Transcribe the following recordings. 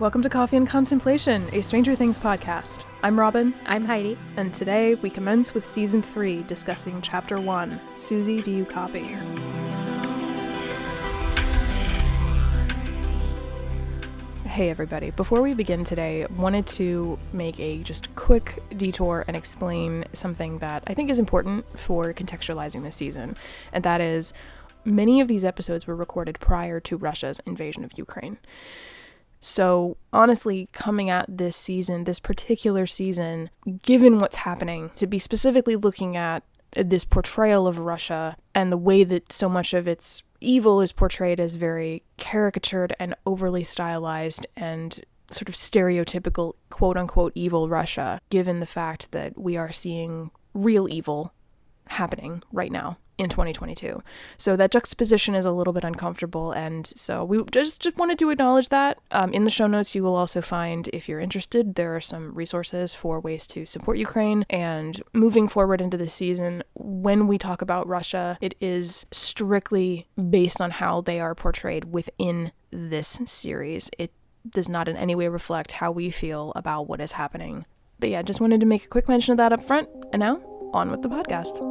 Welcome to Coffee Contemplation, a Stranger Things podcast. I'm Robin. I'm Heidi. And today we commence with Season 3, discussing Chapter 1, Suzie, Do You Copy? Hey everybody, before we begin today, wanted to make a just quick detour and explain something that I think is important for contextualizing this season, and that is many of these episodes were recorded prior to Russia's invasion of Ukraine. So honestly, coming at this season, this particular season, given what's happening, to be specifically looking at this portrayal of Russia and the way that so much of its evil is portrayed as very caricatured and overly stylized and sort of stereotypical quote-unquote evil Russia, given the fact that we are seeing real evil happening right now in 2022. So that juxtaposition is a little bit uncomfortable, and so we just wanted to acknowledge that. In the show notes, you will also find, if you're interested, there are some resources for ways to support Ukraine, and moving forward into the season, when we talk about Russia, it is strictly based on how they are portrayed within this series. It does not in any way reflect how we feel about what is happening. But yeah, just wanted to make a quick mention of that up front, and now, on with the podcast.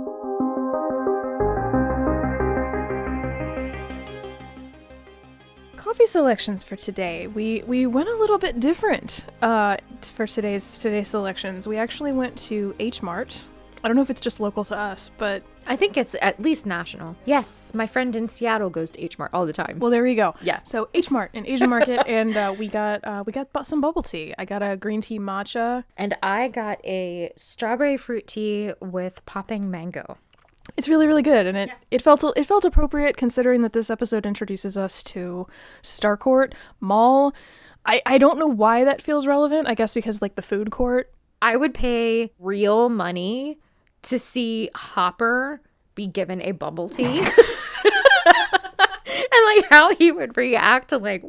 Coffee selections for today. We went a little bit different for today's selections. We actually went to H Mart. I don't know if it's just local to us, but I think it's at least national. Yes, my friend in Seattle goes to H Mart all the time. Well, there we go. Yeah. So H Mart, an Asian market, and we got some bubble tea. I got a green tea matcha, and I got a strawberry fruit tea with popping mango. It's really, really good, and it felt appropriate considering that this episode introduces us to Starcourt Mall. I don't know why that feels relevant. I guess because like the food court. I would pay real money to see Hopper be given a bubble tea, and like how he would react to like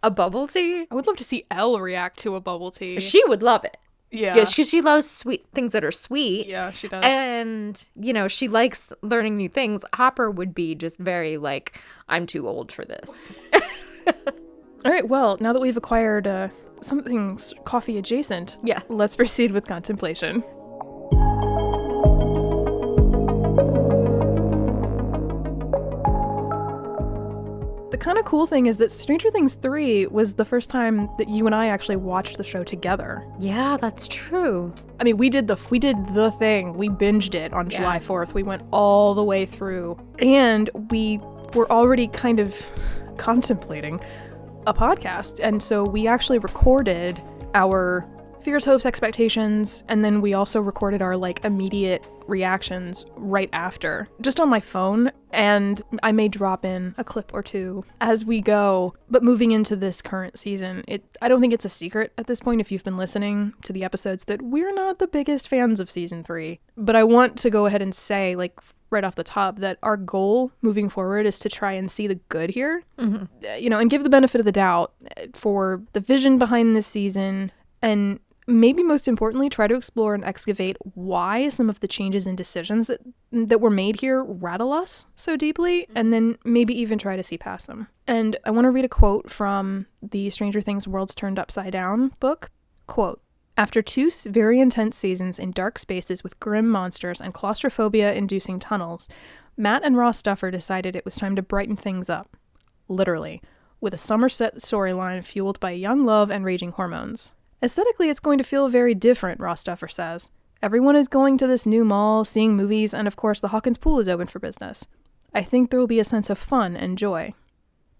a bubble tea. I would love to see Elle react to a bubble tea. She would love it. Yeah, because she loves sweet things that are sweet. Yeah, she does. And, you know, she likes learning new things. Hopper would be just very like, I'm too old for this. All right, well, now that we've acquired something coffee adjacent, let's proceed with contemplation. The kind of cool thing is that Stranger Things 3 was the first time that you and I actually watched the show together. Yeah, that's true. I mean, we did the thing. We binged it on July 4th. We went all the way through, and we were already kind of contemplating a podcast. And so we actually recorded our fears, hopes, expectations, and then we also recorded our like immediate reactions right after, just on my phone, and I may drop in a clip or two as we go. But moving into this current season, I don't think it's a secret at this point, if you've been listening to the episodes, that we're not the biggest fans of season 3. But I want to go ahead and say, like, right off the top, that our goal moving forward is to try and see the good here, you know, and give the benefit of the doubt for the vision behind this season, and maybe most importantly, try to explore and excavate why some of the changes and decisions that were made here rattle us so deeply, and then maybe even try to see past them. And I want to read a quote from the Stranger Things Worlds Turned Upside Down book. Quote, "After 2 very intense seasons in dark spaces with grim monsters and claustrophobia-inducing tunnels, Matt and Ross Duffer decided it was time to brighten things up. Literally, with a Somerset storyline fueled by young love and raging hormones. Aesthetically, it's going to feel very different," Ross Duffer says. "Everyone is going to this new mall, seeing movies, and of course the Hawkins Pool is open for business. I think there will be a sense of fun and joy.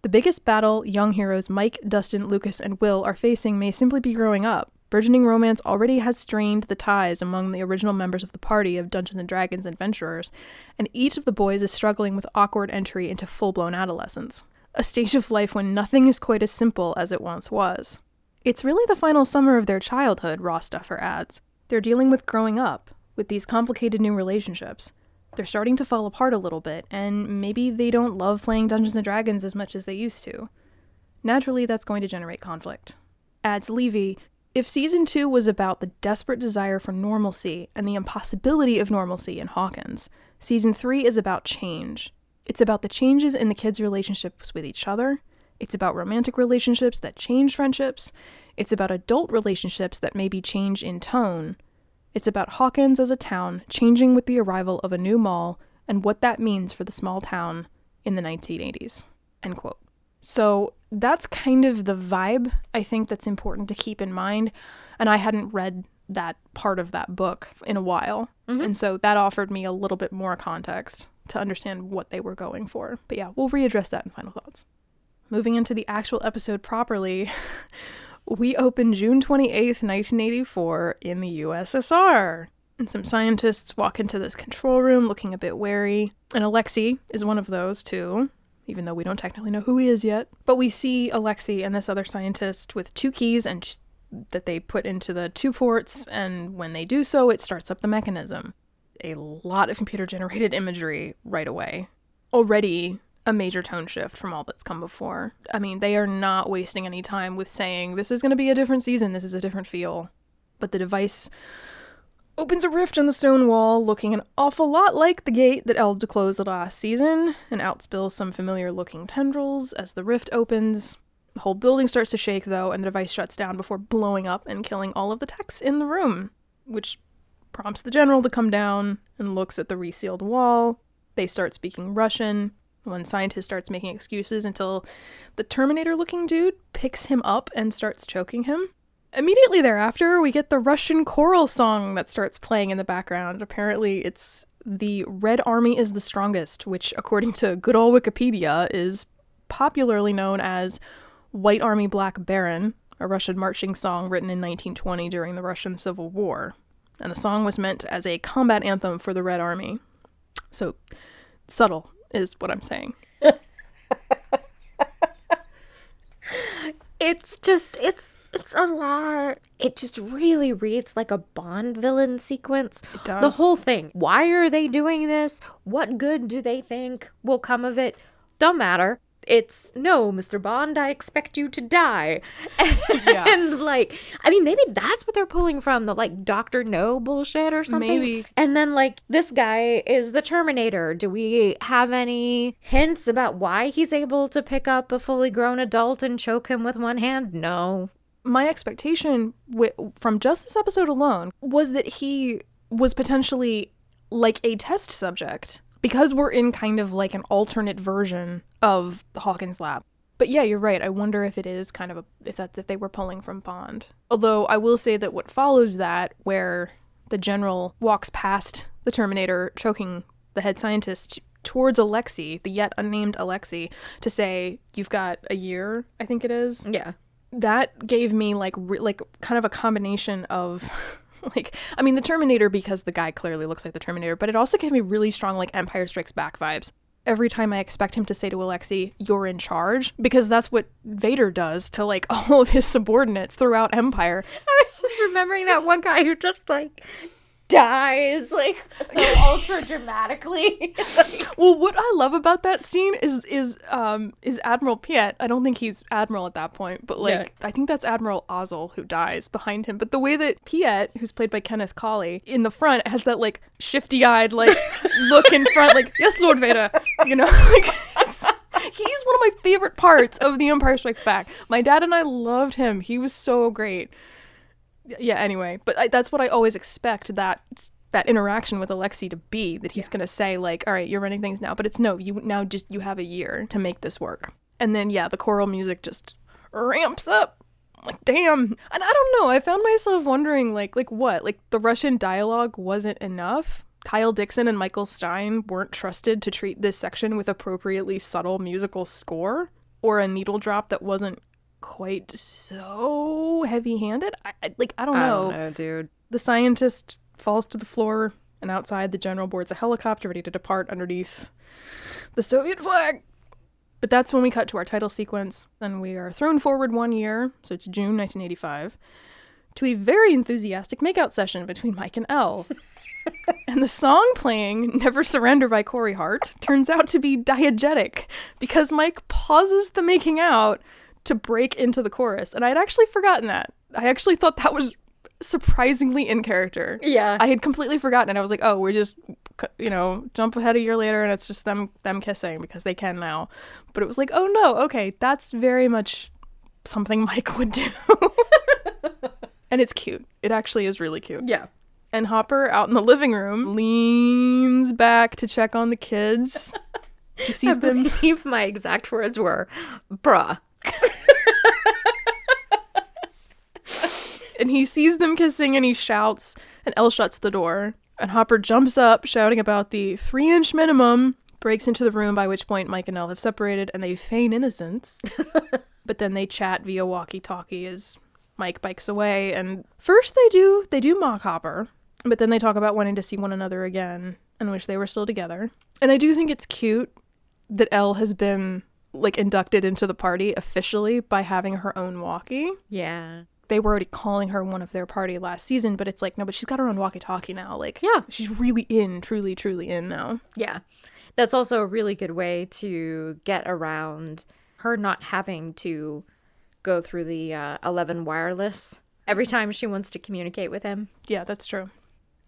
The biggest battle young heroes Mike, Dustin, Lucas, and Will are facing may simply be growing up. Burgeoning romance already has strained the ties among the original members of the party of Dungeons & Dragons adventurers, and each of the boys is struggling with awkward entry into full-blown adolescence. A stage of life when nothing is quite as simple as it once was. It's really the final summer of their childhood," Ross Duffer adds. "They're dealing with growing up, with these complicated new relationships. They're starting to fall apart a little bit, and maybe they don't love playing Dungeons & Dragons as much as they used to. Naturally, that's going to generate conflict." Adds Levy, "If season 2 was about the desperate desire for normalcy and the impossibility of normalcy in Hawkins, season 3 is about change. It's about the changes in the kids' relationships with each other. It's about romantic relationships that change friendships. It's about adult relationships that maybe change in tone. It's about Hawkins as a town changing with the arrival of a new mall and what that means for the small town in the 1980s. End quote. So that's kind of the vibe I think that's important to keep in mind. And I hadn't read that part of that book in a while. And so that offered me a little bit more context to understand what they were going for. But yeah, we'll readdress that in final thoughts. Moving into the actual episode properly, we open June 28th, 1984 in the USSR. And some scientists walk into this control room looking a bit wary. And Alexei is one of those too, even though we don't technically know who he is yet. But we see Alexei and this other scientist with 2 keys and that they put into the 2 ports, and when they do so, it starts up the mechanism. A lot of computer-generated imagery right away. Already a major tone shift from all that's come before. I mean, they are not wasting any time with saying, this is going to be a different season, this is a different feel. But the device opens a rift in the stone wall, looking an awful lot like the gate that Elved closed last season, and out spills some familiar-looking tendrils as the rift opens. The whole building starts to shake, though, and the device shuts down before blowing up and killing all of the techs in the room, which prompts the general to come down and looks at the resealed wall. They start speaking Russian. One scientist starts making excuses until the Terminator-looking dude picks him up and starts choking him. Immediately thereafter, we get the Russian choral song that starts playing in the background. Apparently, it's the Red Army is the Strongest, which, according to good old Wikipedia, is popularly known as White Army Black Baron, a Russian marching song written in 1920 during the Russian Civil War. And the song was meant as a combat anthem for the Red Army. So, subtle is what I'm saying. It's a lot. It just really reads like a Bond villain sequence. It does. The whole thing. Why are they doing this? What good do they think will come of it? Don't matter. It's, no, Mr. Bond, I expect you to die. Yeah. And, like, I mean, maybe that's what they're pulling from, the, like, Dr. No bullshit or something. Maybe. And then, like, this guy is the Terminator. Do we have any hints about why he's able to pick up a fully grown adult and choke him with one hand? No. My expectation from just this episode alone was that he was potentially, like, a test subject. Because we're in kind of like an alternate version of the Hawkins lab. But yeah, you're right. I wonder if it is kind of if they were pulling from Bond. Although I will say that what follows that, where the general walks past the Terminator choking the head scientist towards Alexei, the yet unnamed Alexei, to say, you've got a year, I think it is. Yeah. That gave me like kind of a combination of like, I mean, the Terminator, because the guy clearly looks like the Terminator, but it also gave me really strong, like, Empire Strikes Back vibes. Every time I expect him to say to Alexei, you're in charge, because that's what Vader does to, like, all of his subordinates throughout Empire. I was just remembering that one guy who just, like, dies, like, so ultra dramatically. Well, what I love about that scene is Admiral Piet. I don't think he's Admiral at that point, but like, yeah. I think that's Admiral Ozzel who dies behind him. But the way that Piet, who's played by Kenneth Cawley, in the front has that like shifty-eyed like look in front, like, yes, Lord Vader, you know, like he's one of my favorite parts of The Empire Strikes Back. My dad and I loved him. He was so great. Yeah, anyway, but that's what I always expect that interaction with Alexei to be, that he's going to say, like, all right, you're running things now, but it's no, you have a year to make this work. And then, yeah, the choral music just ramps up. Like, damn. And I don't know, I found myself wondering, like what? Like, the Russian dialogue wasn't enough? Kyle Dixon and Michael Stein weren't trusted to treat this section with appropriately subtle musical score? Or a needle drop that wasn't quite so heavy-handed? I don't know. I don't know, dude. The scientist falls to the floor, and outside the general boards a helicopter ready to depart underneath the Soviet flag. But that's when we cut to our title sequence. Then we are thrown forward 1 year, so it's June 1985, to a very enthusiastic makeout session between Mike and Elle. And the song playing, Never Surrender by Corey Hart, turns out to be diegetic, because Mike pauses the making out to break into the chorus. And I had actually forgotten that. I actually thought that was surprisingly in character. Yeah. I had completely forgotten it. I was like, oh, we're just jump ahead a year later and it's just them kissing because they can now. But it was like, oh no, okay, that's very much something Mike would do. And it's cute. It actually is really cute. Yeah. And Hopper, out in the living room, leans back to check on the kids. He sees them. I believe my exact words were, bruh. And he sees them kissing and he shouts, and Elle shuts the door. And Hopper jumps up, shouting about the 3-inch minimum, breaks into the room, by which point Mike and Elle have separated, and they feign innocence. But then they chat via walkie-talkie as Mike bikes away. And first they do mock Hopper, but then they talk about wanting to see one another again and wish they were still together. And I do think it's cute that Elle has been, like, inducted into the party officially by having her own walkie. Yeah. They were already calling her one of their party last season, but it's like, no, but she's got her own walkie-talkie now. Like, yeah, she's really in, truly, truly in now. Yeah. That's also a really good way to get around her not having to go through the 11 wireless every time she wants to communicate with him. Yeah, that's true.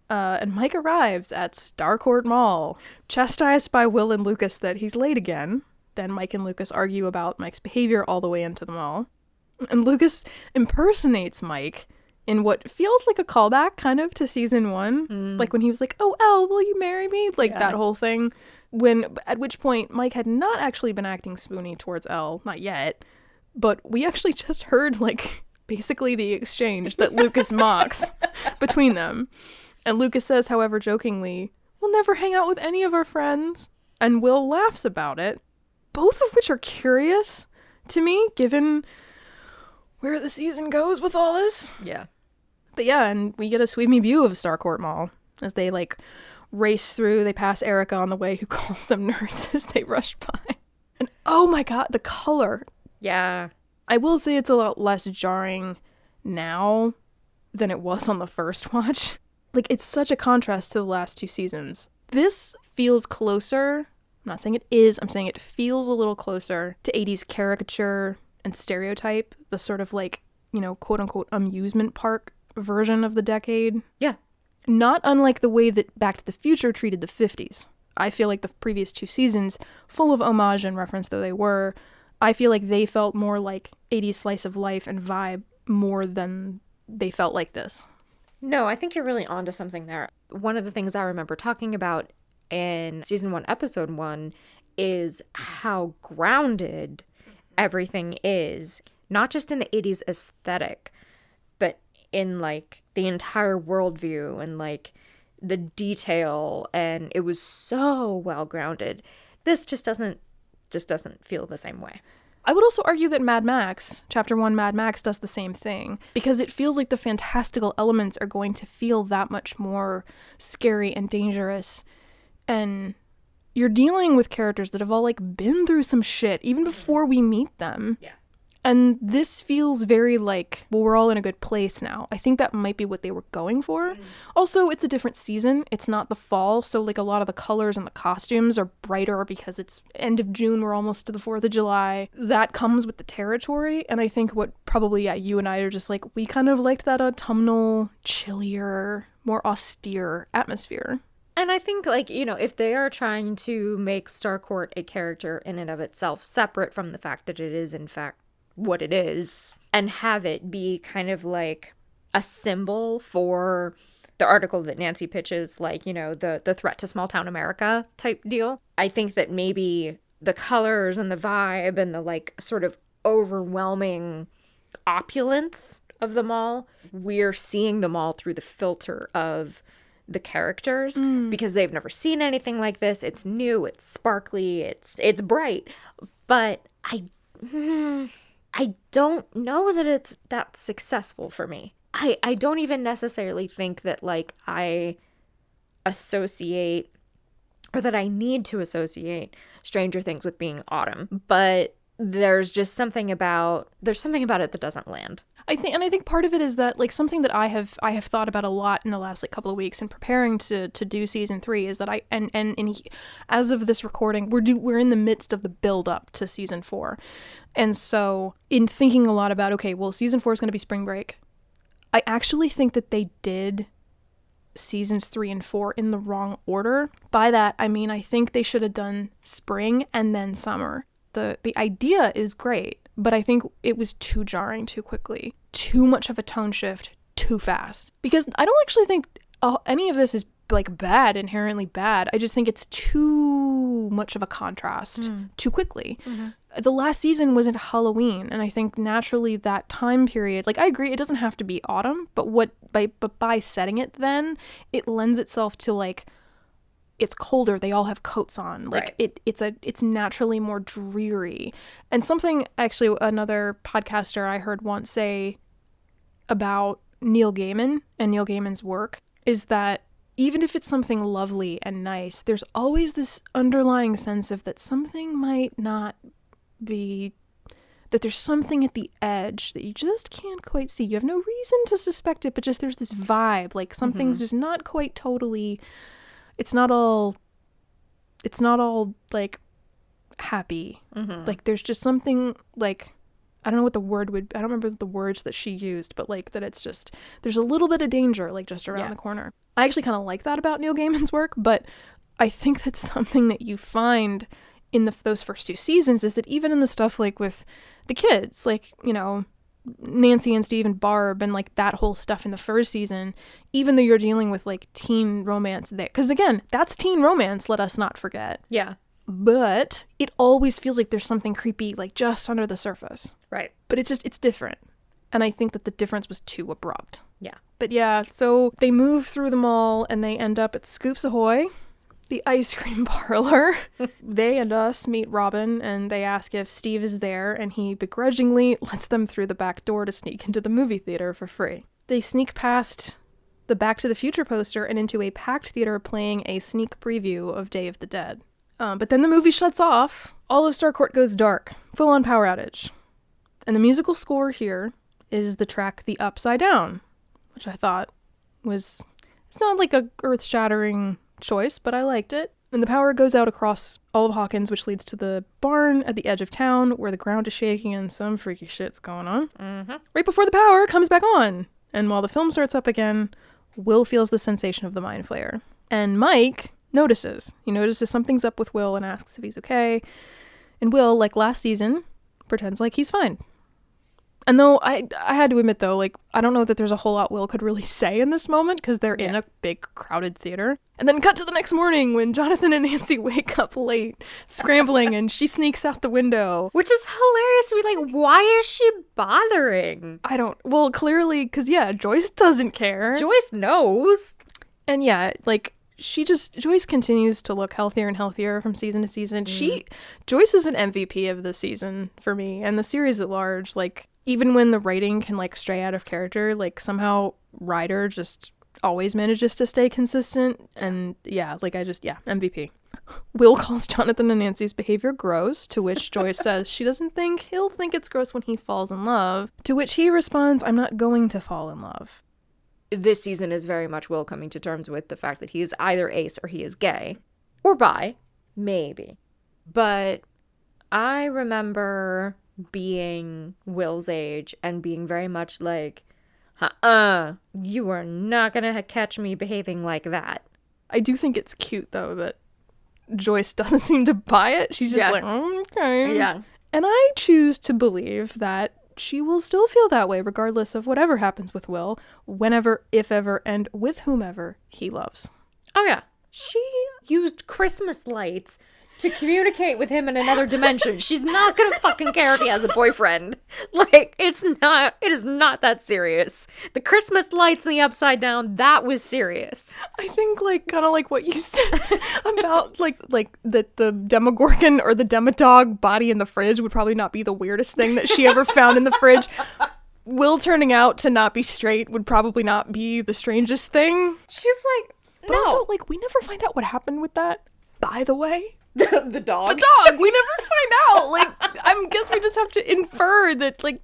And Mike arrives at Starcourt Mall, chastised by Will and Lucas that he's late again. Then Mike and Lucas argue about Mike's behavior all the way into the mall. And Lucas impersonates Mike in what feels like a callback kind of to season 1. Like when he was like, oh, Elle, will you marry me? Like that whole thing. At which point Mike had not actually been acting spoony towards Elle, not yet. But we actually just heard like basically the exchange that Lucas mocks between them. And Lucas says, however jokingly, we'll never hang out with any of our friends. And Will laughs about it. Both of which are curious to me, given where the season goes with all this. Yeah. But yeah, and we get a sweeping view of Starcourt Mall as they like race through. They pass Erica on the way, who calls them nerds as they rush by. And oh my god, the color. Yeah. I will say it's a lot less jarring now than it was on the first watch. Like, it's such a contrast to the last 2 seasons. This feels closer. I'm not saying it is. I'm saying it feels a little closer to 80s caricature and stereotype, the sort of like, quote unquote amusement park version of the decade. Yeah. Not unlike the way that Back to the Future treated the 50s. I feel like the previous 2 seasons, full of homage and reference though they were, I feel like they felt more like 80s slice of life and vibe more than they felt like this. No, I think you're really onto something there. One of the things I remember talking about in season 1, episode 1, is how grounded everything is, not just in the 80s aesthetic, but in like the entire worldview and like the detail, and it was so well grounded. This just doesn't feel the same way. I would also argue that Mad Max, Chapter 1 Mad Max, does the same thing, because it feels like the fantastical elements are going to feel that much more scary and dangerous, and you're dealing with characters that have all like been through some shit even before we meet them. Yeah. And this feels very like, well, we're all in a good place now. I think that might be what they were going for. Also, it's a different season. It's not the fall, so like a lot of the colors and the costumes are brighter because it's end of June. We're almost to the 4th of July. That comes with the territory. And I think what probably, you and I are just like, we kind of liked that autumnal, chillier, more austere atmosphere. And I think, like, if they are trying to make Starcourt a character in and of itself, separate from the fact that it is, in fact, what it is, and have it be kind of like a symbol for the article that Nancy pitches, like, the threat to small town America type deal, I think that maybe the colors and the vibe and the, like, sort of overwhelming opulence of the mall, we're seeing the mall through the filter of the characters because they've never seen anything like this. It's new, it's sparkly, it's bright, but I don't know that it's that successful for me. I don't even necessarily think that like I associate, or that I need to associate, Stranger Things with being autumn, but there's something about it that doesn't land. I think part of it is that like something that I have thought about a lot in the last like couple of weeks in preparing to do season 3 is that as of this recording, we're in the midst of the build up to season 4. And so in thinking a lot about, okay, well, season 4 is going to be spring break. I actually think that they did seasons 3 and 4 in the wrong order. By that, I mean, I think they should have done spring and then summer. The idea is great, but I think it was too jarring too quickly. Too much of a tone shift too fast. Because I don't actually think any of this is like bad, inherently bad. I just think it's too much of a contrast too quickly. The last season wasn't Halloween, and I think naturally that time period, like I agree it doesn't have to be autumn, but by setting it then, it lends itself to like it's colder, they all have coats on, like right. It's naturally more dreary. And something actually another podcaster I heard once say about Neil Gaiman and Neil Gaiman's work is that even if it's something lovely and nice, there's always this underlying sense of that something might not be, that there's something at the edge that you just can't quite see. You have no reason to suspect it, but just there's this vibe, like something's just not quite totally, it's not all like happy. Like there's just something like, I don't know what the word would, I don't remember the words that she used, but like that it's just, there's a little bit of danger like just around the corner. I actually kind of like that about Neil Gaiman's work, but I think that's something that you find in those first 2 seasons is that even in the stuff like with the kids, like, you know, Nancy and Steve and Barb and like that whole stuff in the first season, even though you're dealing with like teen romance there, because again, that's teen romance, let us not forget. Yeah. But it always feels like there's something creepy like just under the surface. Right. But it's different. And I think that the difference was too abrupt. Yeah. But yeah, so they move through the mall and they end up at Scoops Ahoy, the ice cream parlor. They and us meet Robin and they ask if Steve is there, and he begrudgingly lets them through the back door to sneak into the movie theater for free. They sneak past the Back to the Future poster and into a packed theater playing a sneak preview of Day of the Dead. But then the movie shuts off. All of Starcourt goes dark. Full-on power outage. And the musical score here is the track The Upside Down, which I thought was, it's not like a earth-shattering choice, but I liked it. And the power goes out across all of Hawkins, which leads to the barn at the edge of town where the ground is shaking and some freaky shit's going on. Right before the power comes back on. And while the film starts up again, Will feels the sensation of the mind flare. And Mike notices. He notices something's up with Will and asks if he's okay. And Will, like last season, pretends like he's fine. And though I had to admit, though, like, I don't know that there's a whole lot Will could really say in this moment because they're in a big crowded theater. And then cut to the next morning when Jonathan and Nancy wake up late, scrambling, and she sneaks out the window. Which is hilarious to be like, why is she bothering? Well, clearly, because, yeah, Joyce doesn't care. Joyce knows. And yeah, like, Joyce continues to look healthier and healthier from season to season. Joyce is an MVP of the season for me, and the series at large. Like, even when the writing can like stray out of character, like somehow Ryder just always manages to stay consistent. And yeah, like MVP. Will calls Jonathan and Nancy's behavior gross, to which Joyce says she doesn't think he'll think it's gross when he falls in love, to which he responds, I'm not going to fall in love. This season is very much Will coming to terms with the fact that he is either ace or he is gay. Or bi. Maybe. But I remember being Will's age and being very much like, you are not gonna catch me behaving like that. I do think it's cute, though, that Joyce doesn't seem to buy it. She's just like, okay. Yeah. And I choose to believe that she will still feel that way regardless of whatever happens with Will, whenever, if ever, and with whomever he loves. Oh, yeah. She used Christmas lights to communicate with him in another dimension. She's not gonna fucking care if he has a boyfriend. Like, it is not that serious. The Christmas lights and the upside down, that was serious. I think, like, kind of like what you said about, like that the Demogorgon or the Demodog body in the fridge would probably not be the weirdest thing that she ever found in the fridge. Will turning out to not be straight would probably not be the strangest thing. She's like, but no. Also, like, we never find out what happened with that, by the way. The dog? The dog! We never find out! Like, I guess we just have to infer that, like,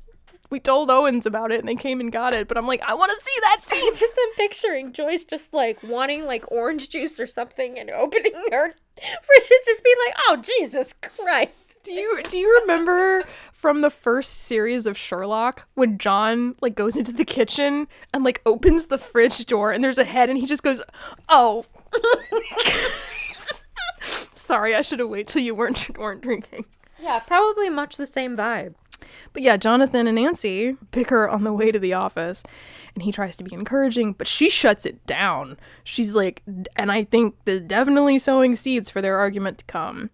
we told Owens about it and they came and got it, but I'm like, I want to see that scene! I just am picturing Joyce just, like, wanting, like, orange juice or something and opening her fridge and just being like, oh, Jesus Christ. Do you remember from the first series of Sherlock when John like goes into the kitchen and like opens the fridge door and there's a head and he just goes, "Oh." Sorry, I should have waited till you weren't drinking. Yeah, probably much the same vibe. But yeah, Jonathan and Nancy bicker on the way to the office, and he tries to be encouraging, but she shuts it down. She's like, and I think they're definitely sowing seeds for their argument to come.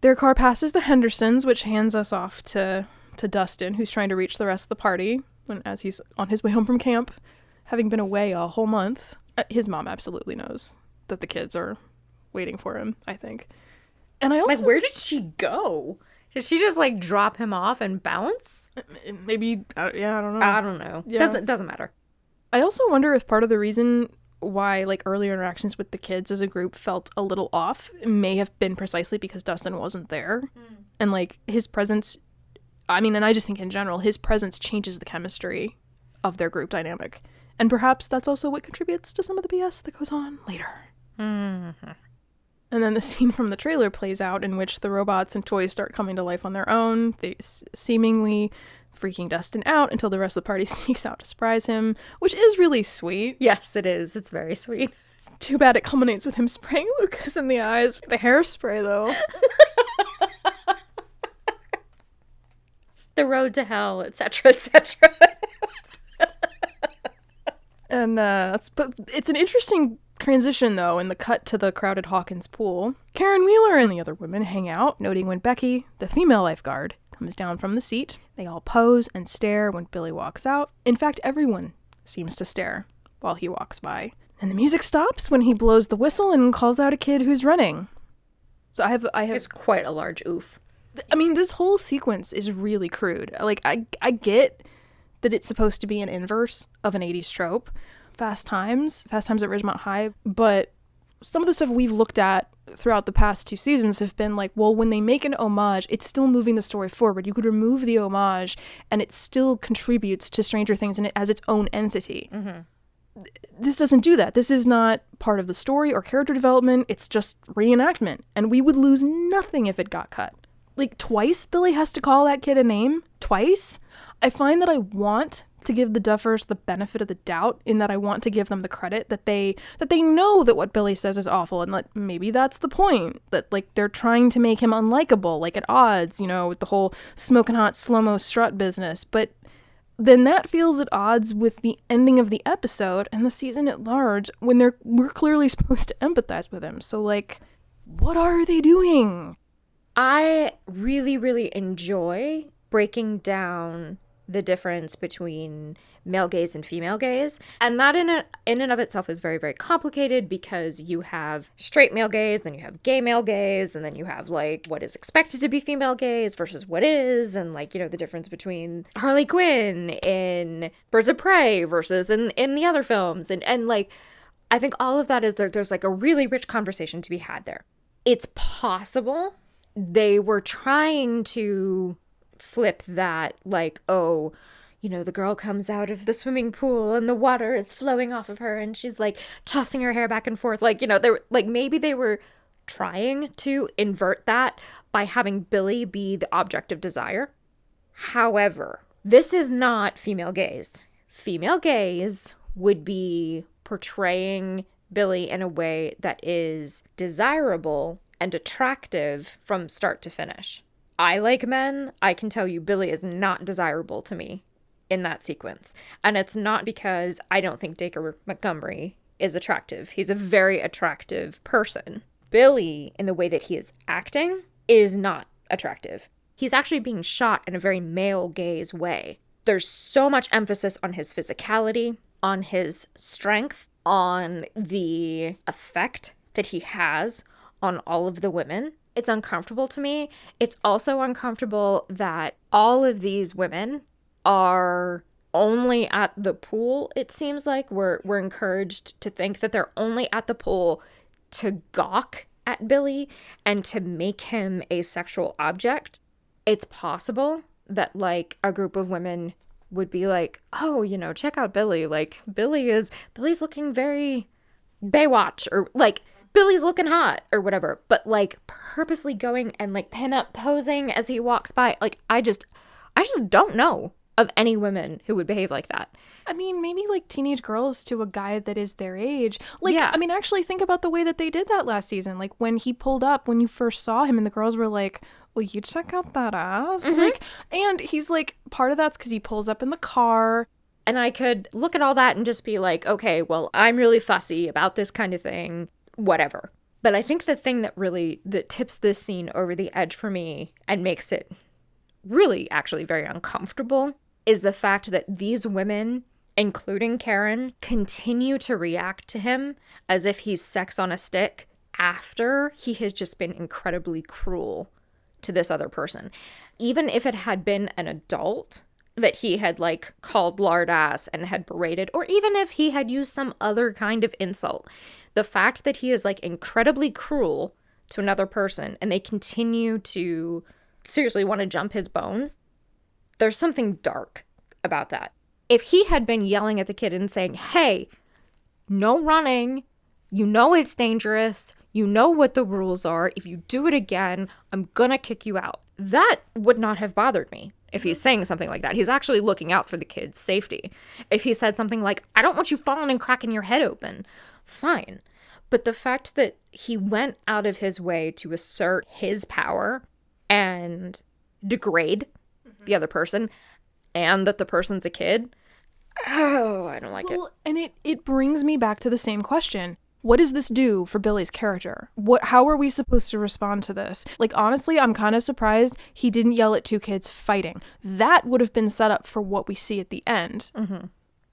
Their car passes the Hendersons, which hands us off to Dustin, who's trying to reach the rest of the party as he's on his way home from camp, having been away a whole month. His mom absolutely knows that the kids are waiting for him, I think. And I also... Like, where did she go? Did she just, like, drop him off and bounce? Maybe, yeah, I don't know. I don't know. Yeah. Doesn't matter. I also wonder if part of the reason why, like, earlier interactions with the kids as a group felt a little off may have been precisely because Dustin wasn't there. And, like, his presence, I mean, and I just think in general, his presence changes the chemistry of their group dynamic. And perhaps that's also what contributes to some of the BS that goes on later. Mm-hmm. And then the scene from the trailer plays out in which the robots and toys start coming to life on their own, they seemingly freaking Dustin out until the rest of the party sneaks out to surprise him, which is really sweet. Yes, it is. It's very sweet. It's too bad it culminates with him spraying Lucas in the eyes with the hairspray, though. The road to hell, etc., etc. And but it's an interesting transition, though, in the cut to the crowded Hawkins pool. Karen Wheeler and the other women hang out, noting when Becky, the female lifeguard, comes down from the seat. They all pose and stare when Billy walks out. In fact, everyone seems to stare while he walks by. And the music stops when he blows the whistle and calls out a kid who's running. So I have It's quite a large oof. I mean, this whole sequence is really crude. Like, I get that it's supposed to be an inverse of an 80s trope. Fast Times at Ridgemont High, but some of the stuff we've looked at throughout the past 2 seasons have been like, well, when they make an homage, it's still moving the story forward. You could remove the homage and it still contributes to Stranger Things as its own entity. Mm-hmm. This doesn't do that. This is not part of the story or character development. It's just reenactment. And we would lose nothing if it got cut. Like, twice Billy has to call that kid a name? Twice? I find that I want to give the Duffers the benefit of the doubt, in that I want to give them the credit that they know that what Billy says is awful, and that maybe that's the point, that like they're trying to make him unlikable, like at odds, you know, with the whole smoking hot slow-mo strut business. But then that feels at odds with the ending of the episode and the season at large, when we're clearly supposed to empathize with him. So like, what are they doing? I really, really enjoy breaking down the difference between male gaze and female gaze. And that in and of itself is very, very complicated, because you have straight male gaze, then you have gay male gaze, and then you have like what is expected to be female gaze versus what is, and like, you know, the difference between Harley Quinn in Birds of Prey versus in the other films. And like, I think all of that is there's like a really rich conversation to be had there. It's possible they were trying to flip that, like, oh, you know, the girl comes out of the swimming pool and the water is flowing off of her and she's like tossing her hair back and forth. Like, you know, they were like, maybe they were trying to invert that by having Billy be the object of desire. However, this is not female gaze. Female gaze would be portraying Billy in a way that is desirable and attractive from start to finish. I like men. I can tell you Billy is not desirable to me in that sequence. And it's not because I don't think Dacre Montgomery is attractive. He's a very attractive person. Billy, in the way that he is acting, is not attractive. He's actually being shot in a very male gaze way. There's so much emphasis on his physicality, on his strength, on the effect that he has on all of the women. It's uncomfortable to me. It's also uncomfortable that all of these women are only at the pool. It seems like we're encouraged to think that they're only at the pool to gawk at Billy and to make him a sexual object. It's possible that like a group of women would be like, oh, you know, check out Billy. Like Billy's looking very Baywatch, or like Billy's looking hot or whatever, but like purposely going and like pin up posing as he walks by. Like I just don't know of any women who would behave like that. I mean, maybe like teenage girls to a guy that is their age. Like, Yeah. I mean, actually think about the way that they did that last season. Like when he pulled up, when you first saw him and the girls were like, will you check out that ass? Like, and he's like, part of that's because he pulls up in the car. And I could look at all that and just be like, okay, well, I'm really fussy about this kind of thing, whatever. But I think the thing that tips this scene over the edge for me and makes it really actually very uncomfortable is the fact that these women, including Karen, continue to react to him as if he's sex on a stick after he has just been incredibly cruel to this other person. Even if it had been an adult that he had like called lard ass and had berated, or even if he had used some other kind of insult, the fact that he is like incredibly cruel to another person and they continue to seriously want to jump his bones, there's something dark about that. If he had been yelling at the kid and saying, hey, no running, you know it's dangerous, you know what the rules are, if you do it again, I'm gonna kick you out. That would not have bothered me if he's saying something like that. He's actually looking out for the kid's safety. If he said something like, I don't want you falling and cracking your head open, fine. But the fact that he went out of his way to assert his power and degrade the other person, and that the person's a kid, oh, I don't like it. And it brings me back to the same question. What does this do for Billy's character? How are we supposed to respond to this? Like, honestly, I'm kind of surprised he didn't yell at two kids fighting. That would have been set up for what we see at the end. Mm-hmm.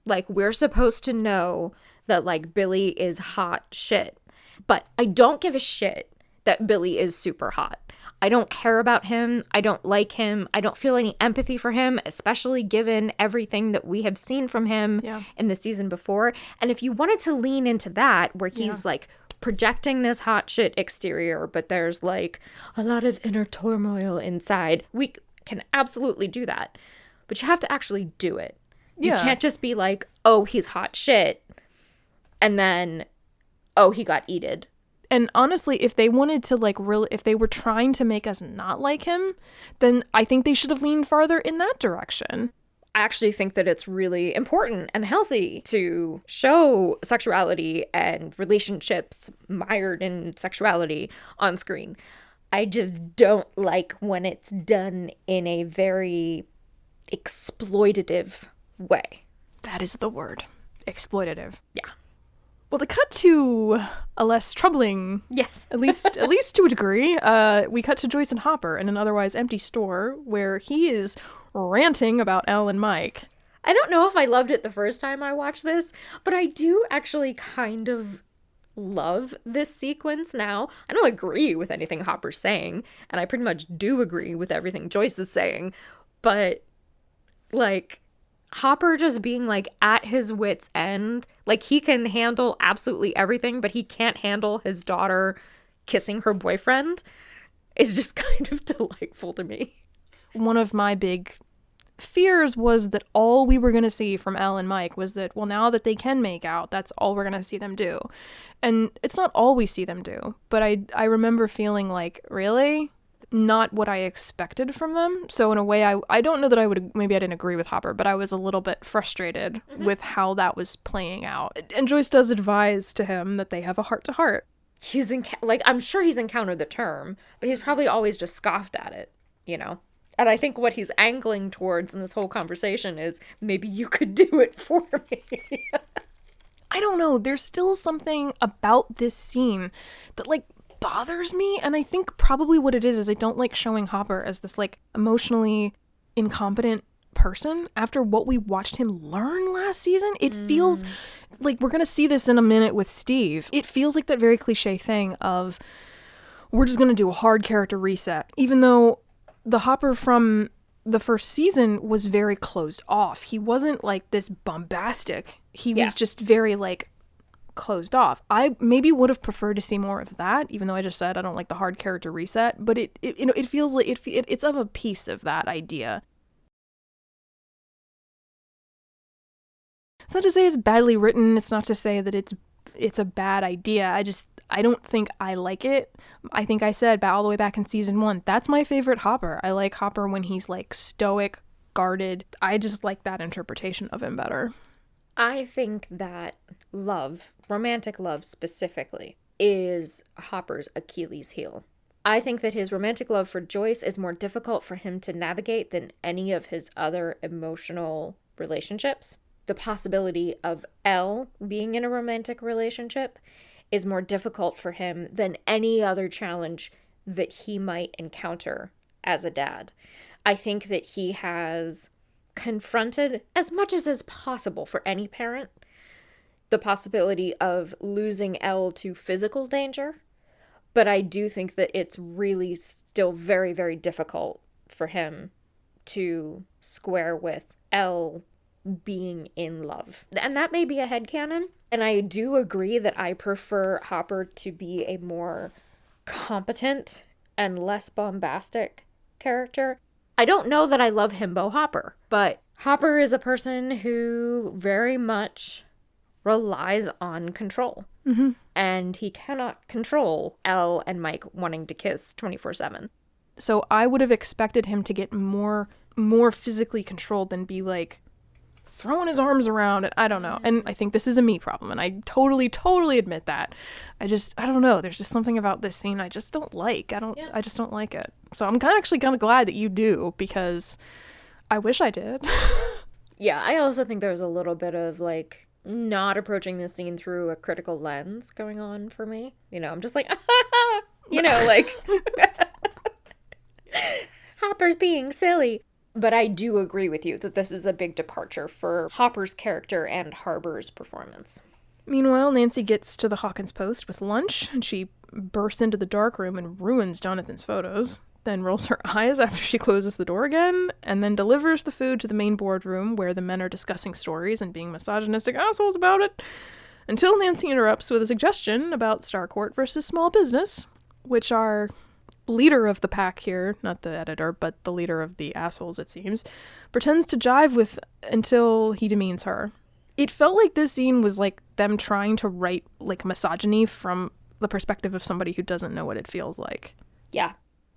Like, we're supposed to know that, like, Billy is hot shit. But I don't give a shit that Billy is super hot. I don't care about him. I don't like him. I don't feel any empathy for him, especially given everything that we have seen from him in the season before. And if you wanted to lean into that, where he's like projecting this hot shit exterior, but there's like a lot of inner turmoil inside, we can absolutely do that. But you have to actually do it. You can't just be like, oh, he's hot shit, and then, oh, he got eated. And honestly, if they wanted to if they were trying to make us not like him, then I think they should have leaned farther in that direction. I actually think that it's really important and healthy to show sexuality and relationships mired in sexuality on screen. I just don't like when it's done in a very exploitative way. That is the word. Exploitative. Yeah. Well, to cut to a less troubling, at least to a degree, we cut to Joyce and Hopper in an otherwise empty store where he is ranting about Elle and Mike. I don't know if I loved it the first time I watched this, but I do actually kind of love this sequence now. I don't agree with anything Hopper's saying, and I pretty much do agree with everything Joyce is saying, but like Hopper just being like at his wit's end, like he can handle absolutely everything, but he can't handle his daughter kissing her boyfriend, is just kind of delightful to me. One of my big fears was that all we were going to see from Elle and Mike was that, well, now that they can make out, that's all we're going to see them do. And it's not all we see them do, but I remember feeling like, really? Not what I expected from them. So in a way, I don't know that I would, maybe I didn't agree with Hopper, but I was a little bit frustrated with how that was playing out. And Joyce does advise to him that they have a heart-to-heart. He's I'm sure he's encountered the term, but he's probably always just scoffed at it, you know? And I think what he's angling towards in this whole conversation is, maybe you could do it for me. I don't know. There's still something about this scene that, like, bothers me, and I think probably what it is I don't like showing Hopper as this like emotionally incompetent person after what we watched him learn last season. It feels like, we're gonna see this in a minute with Steve, it feels like that very cliche thing of, we're just gonna do a hard character reset, even though the Hopper from the first season was very closed off. He wasn't like this bombastic, he was just very like closed off. I maybe would have preferred to see more of that, even though I just said I don't like the hard character reset, but it you know, it feels like it's of a piece of that idea. It's not to say it's badly written, it's not to say that it's a bad idea. I don't think I like it. I think I said all the way back in season 1, that's my favorite Hopper. I like Hopper when he's like stoic, guarded. I just like that interpretation of him better. I think that love, romantic love specifically, is Hopper's Achilles heel. I think that his romantic love for Joyce is more difficult for him to navigate than any of his other emotional relationships. The possibility of Elle being in a romantic relationship is more difficult for him than any other challenge that he might encounter as a dad. I think that he has confronted, as much as is possible for any parent, the possibility of losing Elle to physical danger. But I do think that it's really still very, very difficult for him to square with Elle being in love. And that may be a headcanon. And I do agree that I prefer Hopper to be a more competent and less bombastic character. I don't know that I love Himbo Hopper, but Hopper is a person who very much relies on control. Mm-hmm. And he cannot control Elle and Mike wanting to kiss 24/7. So I would have expected him to get more physically controlled than be like throwing his arms around, and I don't know. And I think this is a me problem, and I totally admit that. I don't know. There's just something about this scene I just don't like. I just don't like it. So I'm actually kind of glad that you do, because I wish I did. Yeah, I also think there's a little bit of like not approaching this scene through a critical lens going on for me. You know, I'm just like, you know, like Hopper's being silly. But I do agree with you that this is a big departure for Hopper's character and Harbor's performance. Meanwhile, Nancy gets to the Hawkins Post with lunch, and she bursts into the darkroom and ruins Jonathan's photos, then rolls her eyes after she closes the door again, and then delivers the food to the main boardroom where the men are discussing stories and being misogynistic assholes about it, until Nancy interrupts with a suggestion about Starcourt versus small business, which our leader of the pack here, not the editor, but the leader of the assholes, it seems, pretends to jive with until he demeans her. It felt like this scene was like them trying to write like misogyny from the perspective of somebody who doesn't know what it feels like. Yeah.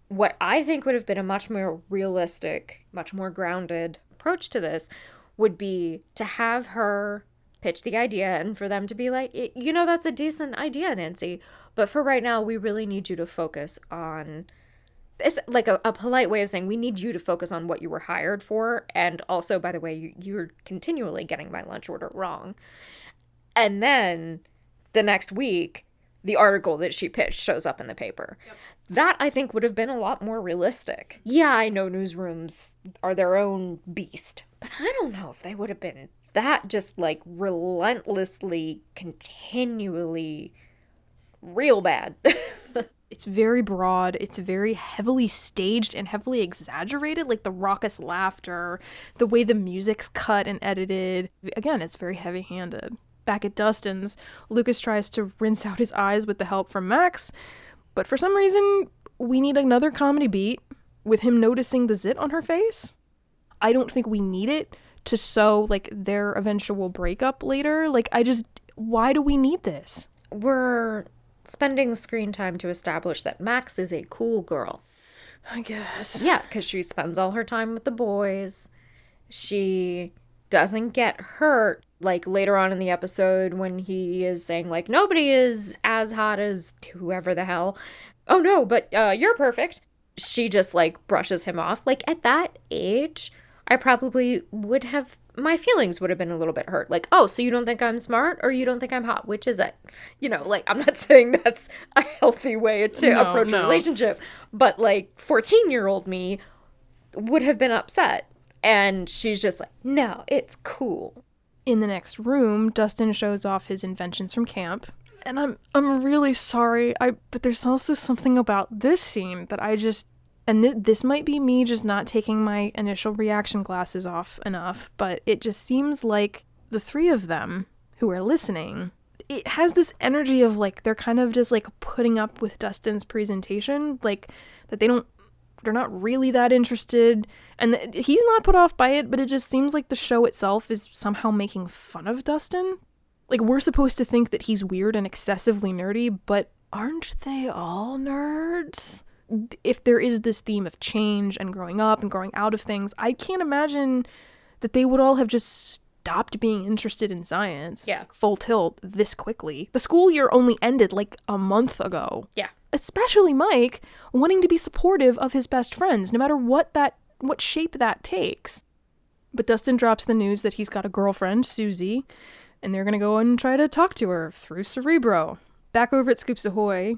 What I think would have been a much more realistic, much more grounded approach to this would be to have her pitch the idea and for them to be like, you know, that's a decent idea, Nancy. But for right now, we really need you to focus on... It's like a polite way of saying we need you to focus on what you were hired for. And also, by the way, you're continually getting my lunch order wrong. And then the next week, the article that she pitched shows up in the paper. Yep. That, I think, would have been a lot more realistic. Yeah, I know newsrooms are their own beast, but I don't know if they would have been that just, like, relentlessly, continually real bad. It's very broad. It's very heavily staged and heavily exaggerated, like the raucous laughter, the way the music's cut and edited. Again, it's very heavy-handed. Back at Dustin's, Lucas tries to rinse out his eyes with the help from Max, but for some reason, we need another comedy beat with him noticing the zit on her face. I don't think we need it to show, like, their eventual breakup later. Like, why do we need this? We're spending screen time to establish that Max is a cool girl. I guess. Yeah, because she spends all her time with the boys. She doesn't get hurt, like, later on in the episode when he is saying, like, nobody is as hot as whoever the hell. Oh, no, but you're perfect. She just, like, brushes him off. Like, at that age, I probably would have... my feelings would have been a little bit hurt. Like, oh, so you don't think I'm smart or you don't think I'm hot? Which is it? You know, like, I'm not saying that's a healthy way to approach a relationship, but, like, 14-year-old me would have been upset. And she's just like, no, it's cool. In the next room, Dustin shows off his inventions from camp. And I'm really sorry, but there's also something about this scene that I just... and this might be me just not taking my initial reaction glasses off enough, but it just seems like the three of them who are listening, it has this energy of, like, they're kind of just, like, putting up with Dustin's presentation, like, that they're not really that interested, and he's not put off by it, but it just seems like the show itself is somehow making fun of Dustin. Like, we're supposed to think that he's weird and excessively nerdy, but aren't they all nerds? If there is this theme of change and growing up and growing out of things, I can't imagine that they would all have just stopped being interested in science. Yeah. Full tilt this quickly. The school year only ended like a month ago. Yeah. Especially Mike wanting to be supportive of his best friends, no matter what shape that takes. But Dustin drops the news that he's got a girlfriend, Suzie, and they're going to go and try to talk to her through Cerebro. Back over at Scoops Ahoy,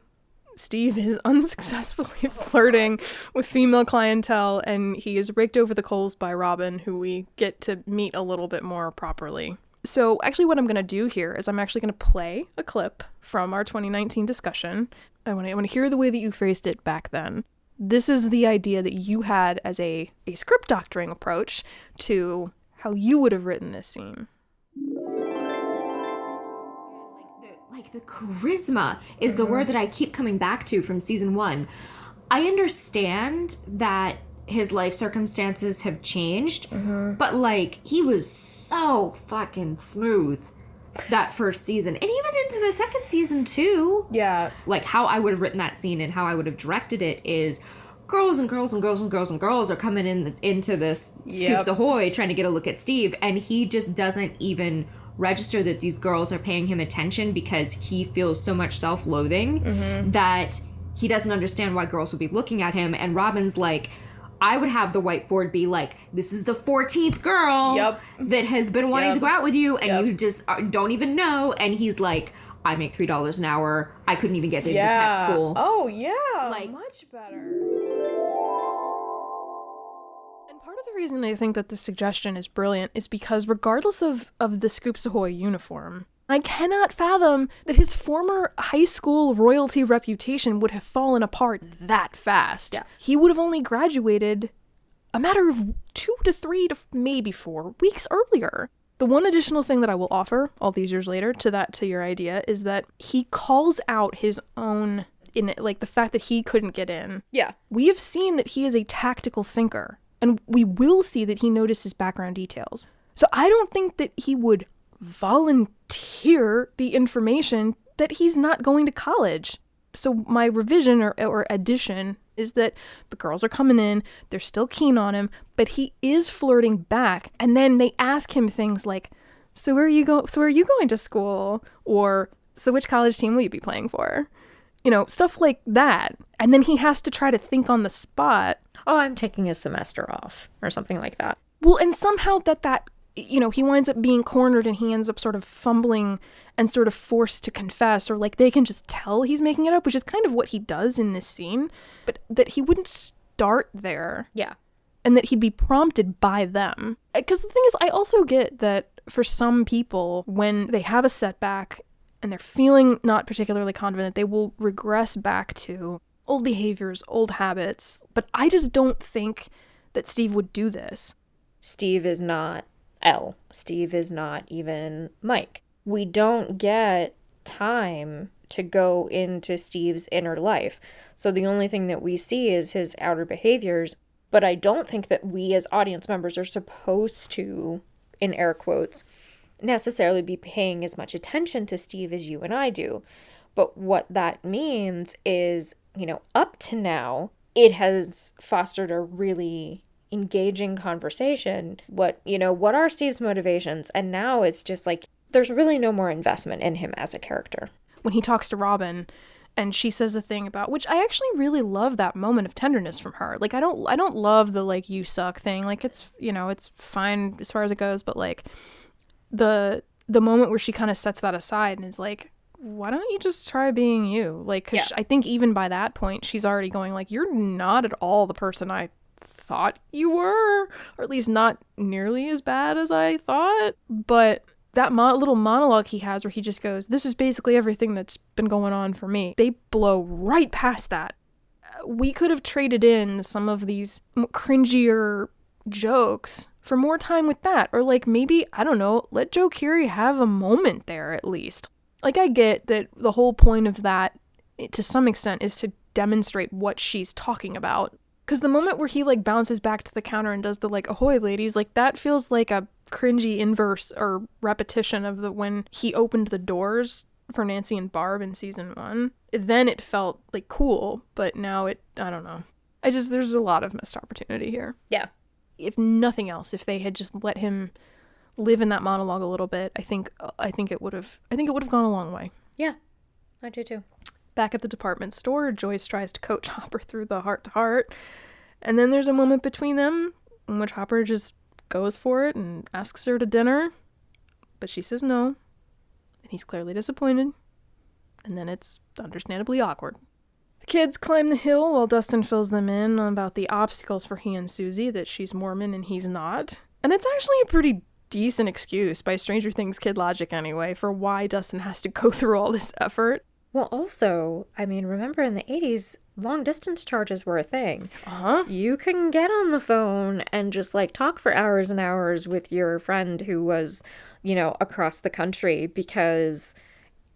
Steve is unsuccessfully flirting with female clientele, and he is raked over the coals by Robin, who we get to meet a little bit more properly. So actually what I'm going to do here is I'm actually going to play a clip from our 2019 discussion. I want to hear the way that you phrased it back then. This is the idea that you had as a script doctoring approach to how you would have written this scene. Like the charisma is the word that I keep coming back to from season 1. I understand that his life circumstances have changed, but like he was so fucking smooth that first season, and even into the second season too. Yeah. Like how I would have written that scene and how I would have directed it is girls and girls and girls and girls and girls are coming into this Scoops Ahoy trying to get a look at Steve, and he just doesn't even register that these girls are paying him attention because he feels so much self-loathing that he doesn't understand why girls would be looking at him. And Robin's like, I would have the whiteboard be like, this is the 14th girl that has been wanting to go out with you, and you just don't even know. And he's like, I make $3 an hour. I couldn't even get into tech school. Oh, yeah. Like, much better. Part of the reason I think that this suggestion is brilliant is because regardless of the Scoops Ahoy uniform, I cannot fathom that his former high school royalty reputation would have fallen apart that fast. Yeah. He would have only graduated a matter of 2 to 3 to maybe 4 weeks earlier. The one additional thing that I will offer all these years later to your idea is that he calls out his own, in like the fact that he couldn't get in. Yeah. We have seen that he is a tactical thinker. And we will see that he notices background details. So I don't think that he would volunteer the information that he's not going to college. So my revision or addition is that the girls are coming in, they're still keen on him, but he is flirting back. And then they ask him things like, so where are you going to school? Or, so which college team will you be playing for? You know, stuff like that. And then he has to try to think on the spot. Oh, I'm taking a semester off or something like that. Well, and somehow that, you know, he winds up being cornered and he ends up sort of fumbling and sort of forced to confess, or like they can just tell he's making it up, which is kind of what he does in this scene, but that he wouldn't start there. Yeah. And that he'd be prompted by them. Because the thing is, I also get that for some people, when they have a setback and they're feeling not particularly confident, they will regress back to old behaviors, old habits, but I just don't think that Steve would do this. Steve is not Elle. Steve is not even Mike. We don't get time to go into Steve's inner life. So the only thing that we see is his outer behaviors, but I don't think that we as audience members are supposed to, in air quotes, necessarily be paying as much attention to Steve as you and I do. But what that means is, you know, up to now, it has fostered a really engaging conversation. What are Steve's motivations? And now it's just like, there's really no more investment in him as a character. When he talks to Robin and she says a thing about, which I actually really love that moment of tenderness from her. Like, I don't love the, like, you suck thing. Like, it's, you know, it's fine as far as it goes. But, like, the moment where she kind of sets that aside and is like, why don't you just try being you? Like, because I think even by that point, she's already going like, you're not at all the person I thought you were, or at least not nearly as bad as I thought. But that little monologue he has where he just goes, this is basically everything that's been going on for me. They blow right past that. We could have traded in some of these cringier jokes for more time with that. Or like maybe, I don't know, let Joe Keery have a moment there at least. Like, I get that the whole point of that, to some extent, is to demonstrate what she's talking about. Because the moment where he, like, bounces back to the counter and does the, like, ahoy, ladies, like, that feels like a cringy inverse or repetition of the when he opened the doors for Nancy and Barb in season 1. Then it felt like cool, but now I don't know. There's a lot of missed opportunity here. Yeah. If nothing else, if they had just let him live in that monologue a little bit, I think it would have gone a long way. Yeah, I do too. Back at the department store, Joyce tries to coach Hopper through the heart-to-heart, and then there's a moment between them in which Hopper just goes for it and asks her to dinner, but she says no, and he's clearly disappointed, and then it's understandably awkward. The kids climb the hill while Dustin fills them in about the obstacles for he and Suzie, that she's Mormon and he's not, and it's actually a pretty decent excuse, by Stranger Things kid logic anyway, for why Dustin has to go through all this effort. Well, also, I mean, remember in the 80s, long distance charges were a thing. You can get on the phone and just like talk for hours and hours with your friend who was, across the country, because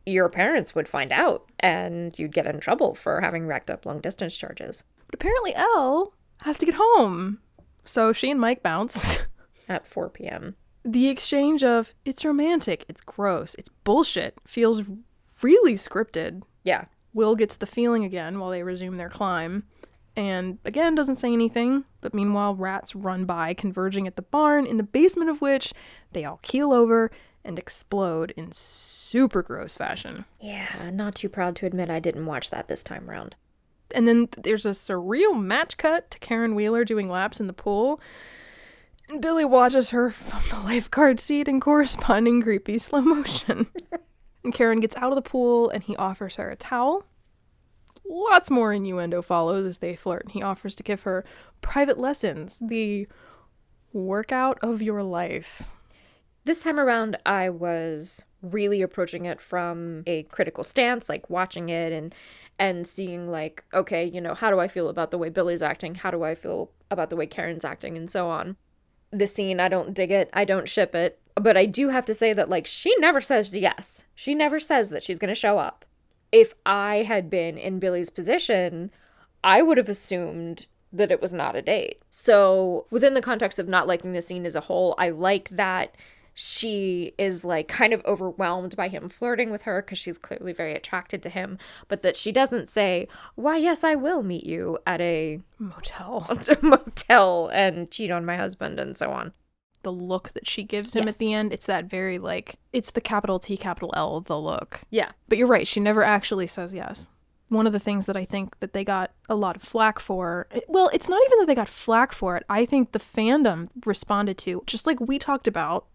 your parents would find out and you'd get in trouble for having racked up long distance charges. But apparently Elle has to get home. So she and Mike bounce. At 4 p.m. The exchange of, it's romantic, it's gross, it's bullshit, feels really scripted. Yeah. Will gets the feeling again while they resume their climb, and again doesn't say anything, but meanwhile rats run by, converging at the barn, in the basement of which they all keel over and explode in super gross fashion. Yeah, not too proud to admit I didn't watch that this time around. And then there's a surreal match cut to Karen Wheeler doing laps in the pool, and Billy watches her from the lifeguard seat in corresponding creepy slow motion. And Karen gets out of the pool and he offers her a towel. Lots more innuendo follows as they flirt, and he offers to give her private lessons, the workout of your life. This time around, I was really approaching it from a critical stance, like watching it and seeing like, okay, how do I feel about the way Billy's acting? How do I feel about the way Karen's acting? And so on. The scene, I don't dig it. I don't ship it. But I do have to say that, like, she never says yes. She never says that she's going to show up. If I had been in Billy's position, I would have assumed that it was not a date. So within the context of not liking the scene as a whole, I like that she is, like, kind of overwhelmed by him flirting with her because she's clearly very attracted to him, but that she doesn't say, why, yes, I will meet you at a motel and cheat on my husband and so on. The look that she gives him at the end, it's that very, like, it's the capital T, capital L, the look. Yeah. But you're right, she never actually says yes. One of the things that I think that they got a lot of flack for, well, it's not even that they got flack for it. I think the fandom responded to, just like we talked about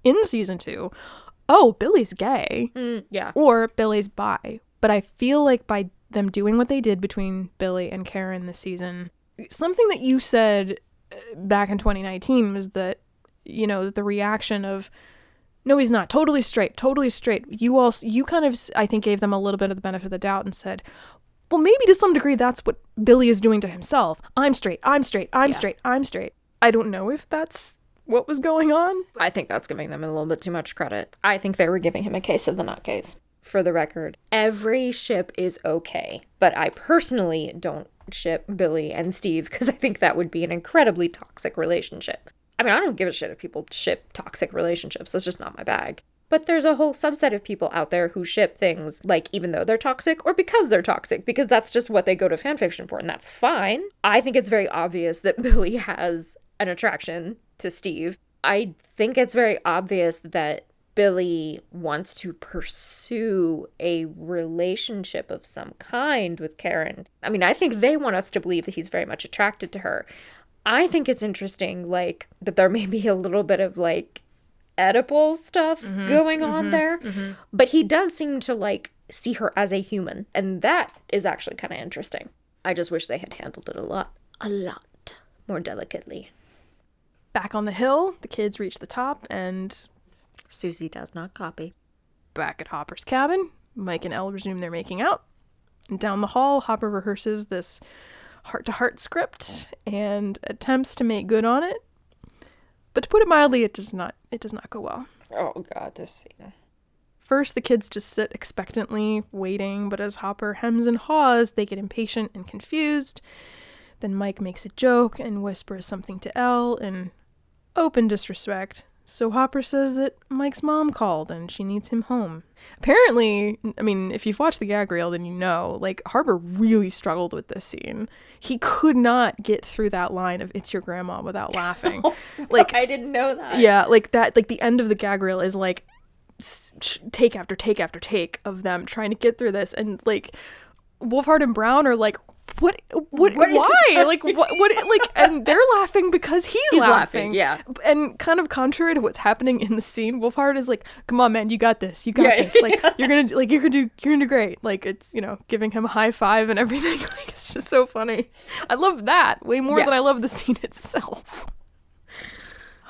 in season 2, oh, Billy's gay. Yeah. Or Billy's bi. But I feel like by them doing what they did between Billy and Karen this season, something that you said back in 2019 was that, the reaction of, no, he's not, totally straight. You kind of, I think, gave them a little bit of the benefit of the doubt and said, well, maybe to some degree that's what Billy is doing to himself. I'm straight. I don't know if that's what was going on. I think that's giving them a little bit too much credit. I think they were giving him a case of the not case. For the record, every ship is okay, but I personally don't ship Billy and Steve because I think that would be an incredibly toxic relationship. I mean, I don't give a shit if people ship toxic relationships. That's just not my bag. But there's a whole subset of people out there who ship things, like, even though they're toxic or because they're toxic, because that's just what they go to fanfiction for, and that's fine. I think it's very obvious that Billy has an attraction to Steve. I think it's very obvious that Billy wants to pursue a relationship of some kind with Karen. I mean, I think they want us to believe that he's very much attracted to her. I think it's interesting, like, that there may be a little bit of, like, Oedipal stuff going on there. But he does seem to, like, see her as a human. And that is actually kind of interesting. I just wish they had handled it a lot more delicately. Back on the hill, the kids reach the top, and Suzie does not copy. Back at Hopper's cabin, Mike and Elle resume their making out. And down the hall, Hopper rehearses this heart-to-heart script and attempts to make good on it. But to put it mildly, it does not go well. Oh god, this scene. First, the kids just sit expectantly, waiting, but as Hopper hems and haws, they get impatient and confused. Then Mike makes a joke and whispers something to Elle in open disrespect So Hopper says that Mike's mom called and she needs him home. Apparently, I mean, if you've watched the gag reel, then you know, like, Hopper really struggled with this scene. He could not get through that line of "it's your grandma" without laughing. Like, I didn't know that. Yeah, like that, like the end of the gag reel is like take after take after take of them trying to get through this, and like Wolfhard and Brown are like, what why? Like, what, like, and they're laughing because he's laughing. Yeah. And kind of contrary to what's happening in the scene, Wolfhard is like, come on, man, you got this. You got this. Like, you're gonna do great. Like, it's, you know, giving him a high five and everything. Like, it's just so funny. I love that way more than I love the scene itself.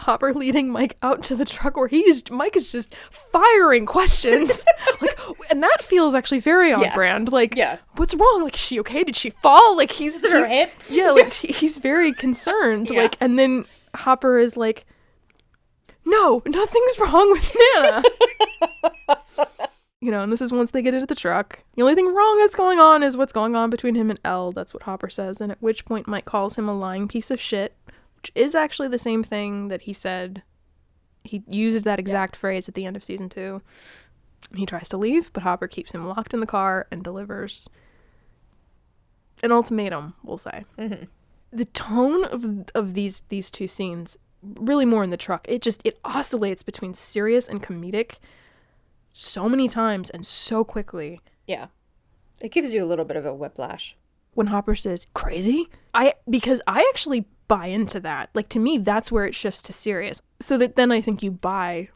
Hopper leading Mike out to the truck where Mike is just firing questions. Like, and that feels actually very on brand. Like, what's wrong? Like, is she okay? Did she fall? Like, he's hip? Yeah, like he's very concerned. Yeah. Like, and then Hopper is like, no, nothing's wrong with Nana. You know, and this is once they get into the truck. The only thing wrong that's going on is what's going on between him and Elle. That's what Hopper says. And at which point Mike calls him a lying piece of shit. Is actually the same thing that he said. He uses that exact phrase at the end of season 2. He tries to leave, but Hopper keeps him locked in the car and delivers an ultimatum, we'll say. Mm-hmm. The tone of these two scenes, really more in the truck, it oscillates between serious and comedic so many times and so quickly. Yeah. It gives you a little bit of a whiplash. When Hopper says, crazy? Because I actually buy into that. Like, to me, that's where it shifts to serious. So that then I think you buy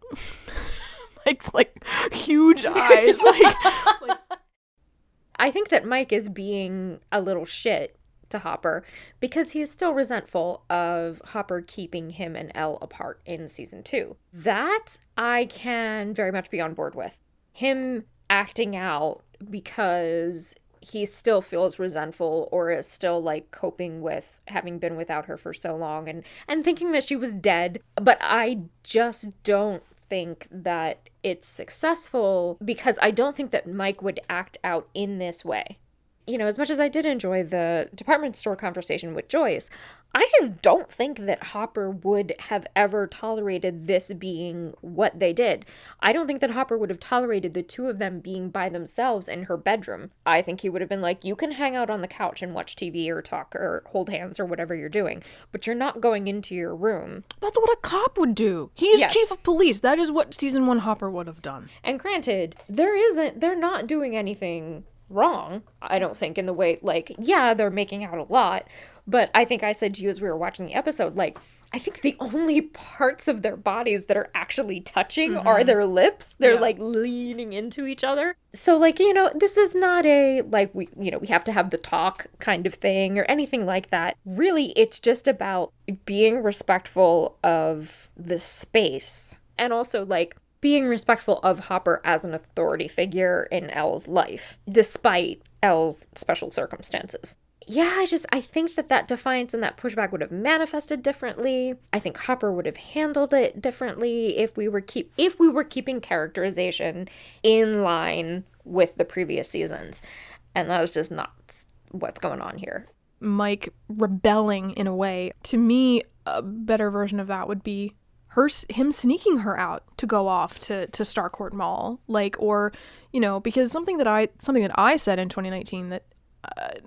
Mike's, like, huge eyes. like, I think that Mike is being a little shit to Hopper because he is still resentful of Hopper keeping him and Elle apart in season 2. That I can very much be on board with. Him acting out because he still feels resentful or is still like coping with having been without her for so long and thinking that she was dead. But I just don't think that it's successful because I don't think that Mike would act out in this way. You know, as much as I did enjoy the department store conversation with Joyce, I just don't think that Hopper would have ever tolerated this being what they did. I don't think that Hopper would have tolerated the two of them being by themselves in her bedroom. I think he would have been like, you can hang out on the couch and watch TV or talk or hold hands or whatever you're doing, but you're not going into your room. That's what a cop would do. He is chief of police. That is what season 1 Hopper would have done. And granted, they're not doing anything wrong, I don't think, in the way, like, yeah, they're making out a lot, but I think I said to you as we were watching the episode, like, I think the only parts of their bodies that are actually touching are their lips. They're like leaning into each other. So, like, you know, this is not a, like, we have to have the talk kind of thing or anything like that. Really, it's just about being respectful of the space and also, like, being respectful of Hopper as an authority figure in Elle's life, despite Elle's special circumstances. Yeah, I think that defiance and that pushback would have manifested differently. I think Hopper would have handled it differently if we were keeping characterization in line with the previous seasons. And that is just not what's going on here. Mike rebelling in a way. To me, a better version of that would be him sneaking her out to go off to Starcourt Mall, like, or, you know, because something that I said in 2019 that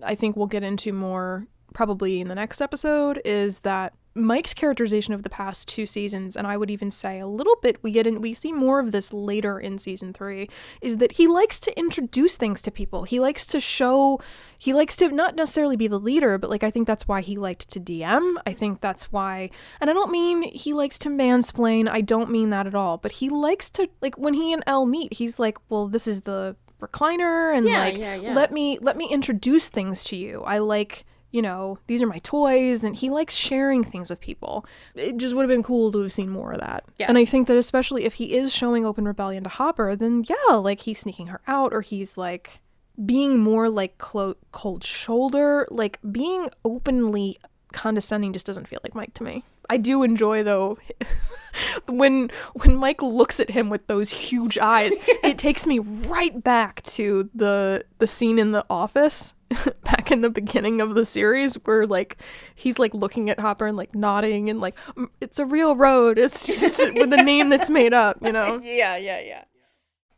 I think we'll get into more probably in the next episode is that Mike's characterization of the past 2 seasons, and I would even say a little bit, we see more of this later in season 3, is that he likes to introduce things to people. He likes to not necessarily be the leader, but like, I think that's why he liked to DM. I think that's why, and I don't mean he likes to mansplain. I don't mean that at all, but he likes to, like, when he and Elle meet, he's like, well, this is the recliner, and let me introduce things to you. I like, you know, these are my toys, and he likes sharing things with people. It just would have been cool to have seen more of that. Yeah. And I think that especially if he is showing open rebellion to Hopper, then yeah, like, he's sneaking her out, or he's like being more like cold shoulder, like being openly condescending just doesn't feel like Mike to me. I do enjoy, though, when Mike looks at him with those huge eyes, it takes me right back to the scene in the office back in the beginning of the series where like he's like looking at Hopper and like nodding and like it's a real road. It's just with a name that's made up, you know? Yeah.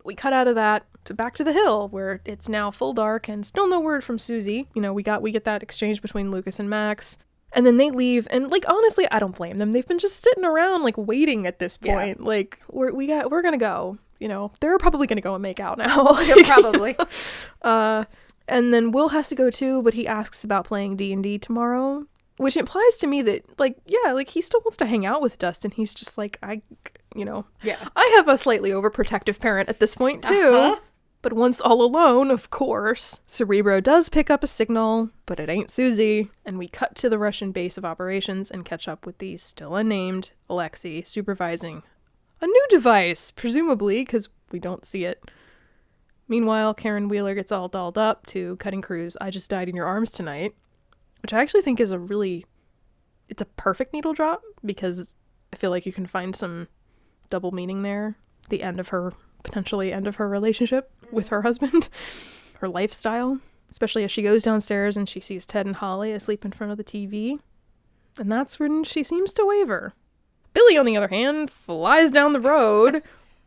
We cut out of that to back to the hill where it's now full dark and still no word from Suzie. You know, we get that exchange between Lucas and Max. And then they leave, and like honestly, I don't blame them. They've been just sitting around like waiting at this point. Yeah. Like we're gonna go. You know, they're probably gonna go and make out now. Yeah, probably. And then Will has to go too, but he asks about playing D&D tomorrow, which implies to me that like he still wants to hang out with Dustin. He's just like I have a slightly overprotective parent at this point too. But once all alone, of course, Cerebro does pick up a signal, but it ain't Suzie, and we cut to the Russian base of operations and catch up with the still unnamed Alexei supervising a new device, presumably, because we don't see it. Meanwhile, Karen Wheeler gets all dolled up to Cutting Crew's I Just Died in Your Arms Tonight, which I actually think is it's a perfect needle drop, because I feel like you can find some double meaning there. Potentially end of her relationship with her husband, her lifestyle, especially as she goes downstairs and she sees Ted and Holly asleep in front of the TV. And that's when she seems to waver. Billy, on the other hand, flies down the road,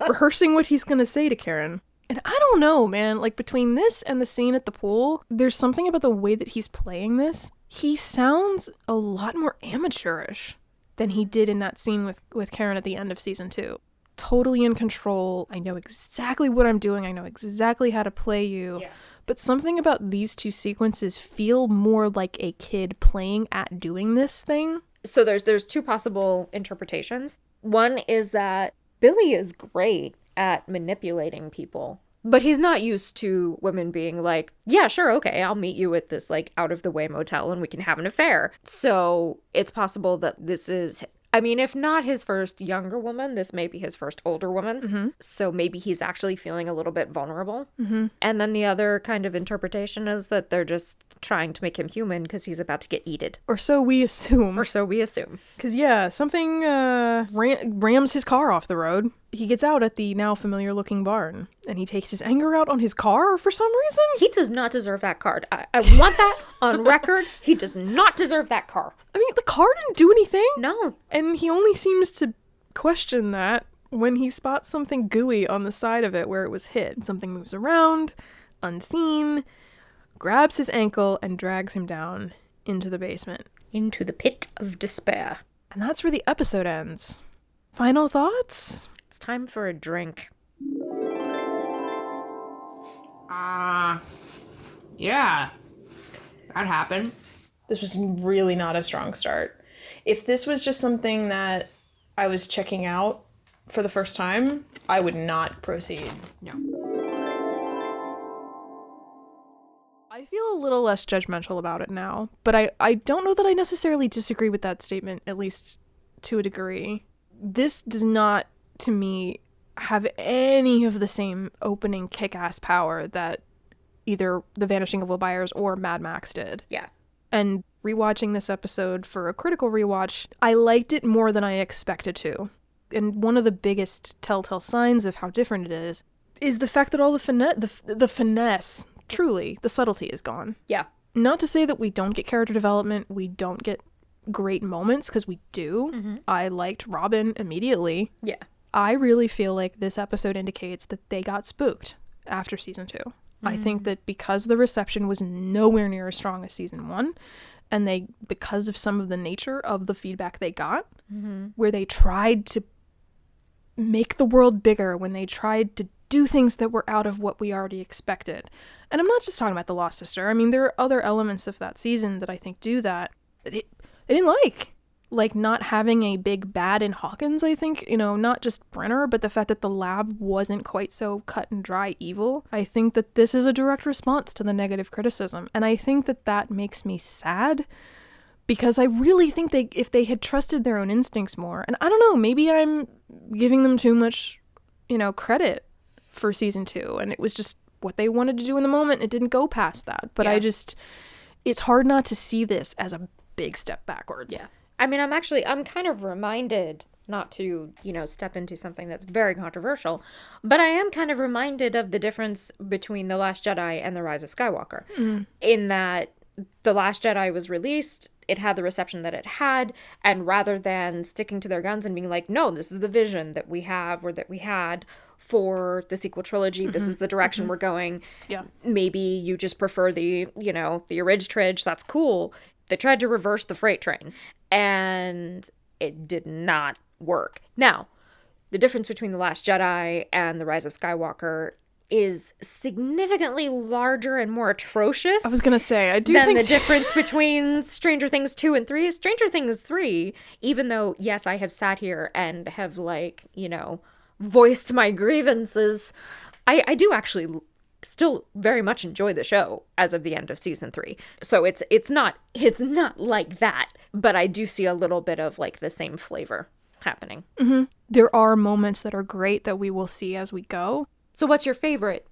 rehearsing what he's going to say to Karen. And I don't know, man, like between this and the scene at the pool, there's something about the way that he's playing this. He sounds a lot more amateurish than he did in that scene with Karen at the end of season 2. Totally in control. I know exactly what I'm doing. I know exactly how to play you. Yeah. But something about these two sequences feel more like a kid playing at doing this thing. So there's two possible interpretations. One is that Billy is great at manipulating people, but he's not used to women being like, yeah, sure, okay, I'll meet you at this like out of the way motel and we can have an affair. So it's possible that this is, I mean, if not his first younger woman, this may be his first older woman. Mm-hmm. So maybe he's actually feeling a little bit vulnerable. Mm-hmm. And then the other kind of interpretation is that they're just trying to make him human because he's about to get eated. Or so we assume. Because, yeah, something rams his car off the road. He gets out at the now familiar looking barn, and he takes his anger out on his car for some reason. He does not deserve that car. I want that on record. He does not deserve that car. I mean, the car didn't do anything. No. And he only seems to question that when he spots something gooey on the side of it where it was hit. Something moves around, unseen, grabs his ankle, and drags him down into the basement. Into the pit of despair. And that's where the episode ends. Final thoughts? It's time for a drink. Yeah. That happened. This was really not a strong start. If this was just something that I was checking out for the first time, I would not proceed. No. I feel a little less judgmental about it now, but I don't know that I necessarily disagree with that statement, at least to a degree. This does not, to me, have any of the same opening kick-ass power that either The Vanishing of Will Byers or Mad Max did. Yeah. And rewatching this episode for a critical rewatch, I liked it more than I expected to. And one of the biggest telltale signs of how different it is the fact that all the finesse, truly, the subtlety is gone. Yeah. Not to say that we don't get character development, we don't get great moments, because we do. Mm-hmm. I liked Robin immediately. Yeah. I really feel like this episode indicates that they got spooked after season 2. I think that because the reception was nowhere near as strong as season 1, and because of some of the nature of the feedback they got, where they tried to make the world bigger, when they tried to do things that were out of what we already expected. And I'm not just talking about The Lost Sister. I mean, there are other elements of that season that I think do that. I didn't like not having a big bad in Hawkins, I think, not just Brenner, but the fact that the lab wasn't quite so cut and dry evil. I think that this is a direct response to the negative criticism. And I think that makes me sad, because I really think if they had trusted their own instincts more, and I don't know, maybe I'm giving them too much, credit for season 2, and it was just what they wanted to do in the moment. It didn't go past that. But yeah. It's hard not to see this as a big step backwards. Yeah. I mean, I'm kind of reminded, not to, step into something that's very controversial, but I am kind of reminded of the difference between The Last Jedi and The Rise of Skywalker, in that The Last Jedi was released, it had the reception that it had, and rather than sticking to their guns and being like, no, this is the vision that we have or that we had for the sequel trilogy, this is the direction we're going. Yeah. Maybe you just prefer the, you know, the Tridge, that's cool. They tried to reverse the freight train, and it did not work. Now, the difference between The Last Jedi and The Rise of Skywalker is significantly larger and more atrocious. I was going to say, I do than think the difference between Stranger Things 2 and 3. Stranger Things 3, even though, yes, I have sat here and have, like, you know, voiced my grievances, I do actually still very much enjoy the show as of the end of season 3. So it's not like that, but I do see a little bit of, like, the same flavor happening. Mm-hmm. There are moments that are great that we will see as we go. So what's your favorite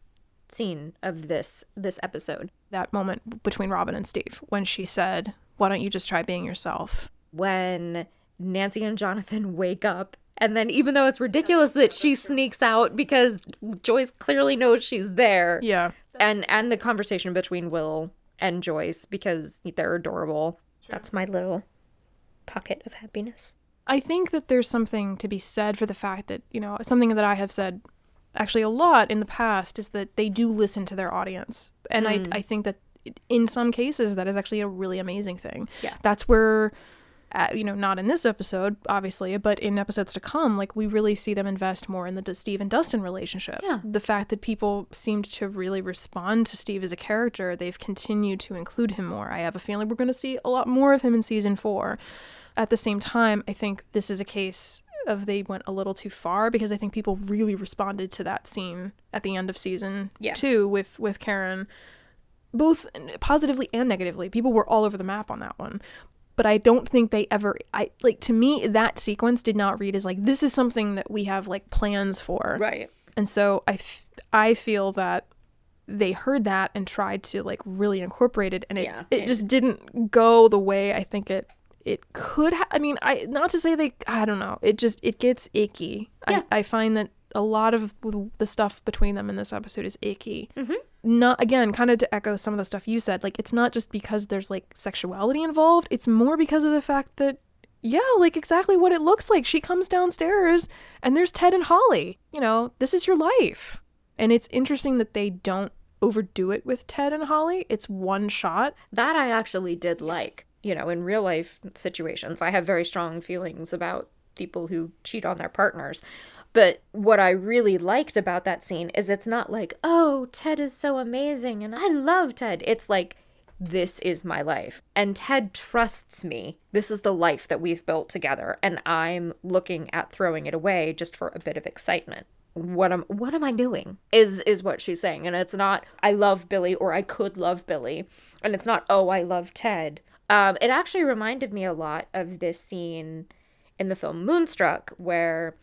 scene of this episode? That moment between Robin and Steve when she said, why don't you just try being yourself? When Nancy and Jonathan wake up, and then even though it's ridiculous that she sneaks out because Joyce clearly knows she's there. Yeah. And the conversation between Will and Joyce because they're adorable. That's my little pocket of happiness. I think that there's something to be said for the fact that, you know, something that I have said actually a lot in the past is that they do listen to their audience. And I think that in some cases that is actually a really amazing thing. Yeah. That's where, you know, not in this episode, obviously, but in episodes to come, like, we really see them invest more in the Steve and Dustin relationship. Yeah. The fact that people seemed to really respond to Steve as a character, they've continued to include him more. I have a feeling we're going to see a lot more of him in season 4. At the same time, I think this is a case of they went a little too far, because I think people really responded to that scene at the end of season 2 with Karen, both positively and negatively. People were all over the map on that one. But I don't think they ever, to me, that sequence did not read as like, this is something that we have like plans for. Right. And so I feel that they heard that and tried to like really incorporate it, and it just didn't go the way I think it could have. I mean, not to say I don't know. It gets icky. Yeah. I find that a lot of the stuff between them in this episode is icky. Mm-hmm. Not, again, kind of to echo some of the stuff you said, like, it's not just because there's like sexuality involved. It's more because of the fact that, yeah, like exactly what it looks like. She comes downstairs and there's Ted and Holly. You know, this is your life. And it's interesting that they don't overdo it with Ted and Holly. It's one shot. That I actually did like. You know, in real life situations, I have very strong feelings about people who cheat on their partners. But what I really liked about that scene is it's not like, oh, Ted is so amazing and I love Ted. It's like, this is my life. And Ted trusts me. This is the life that we've built together. And I'm looking at throwing it away just for a bit of excitement. What am I doing is what she's saying. And it's not, I love Billy or I could love Billy. And it's not, oh, I love Ted. It actually reminded me a lot of this scene in the film Moonstruck, where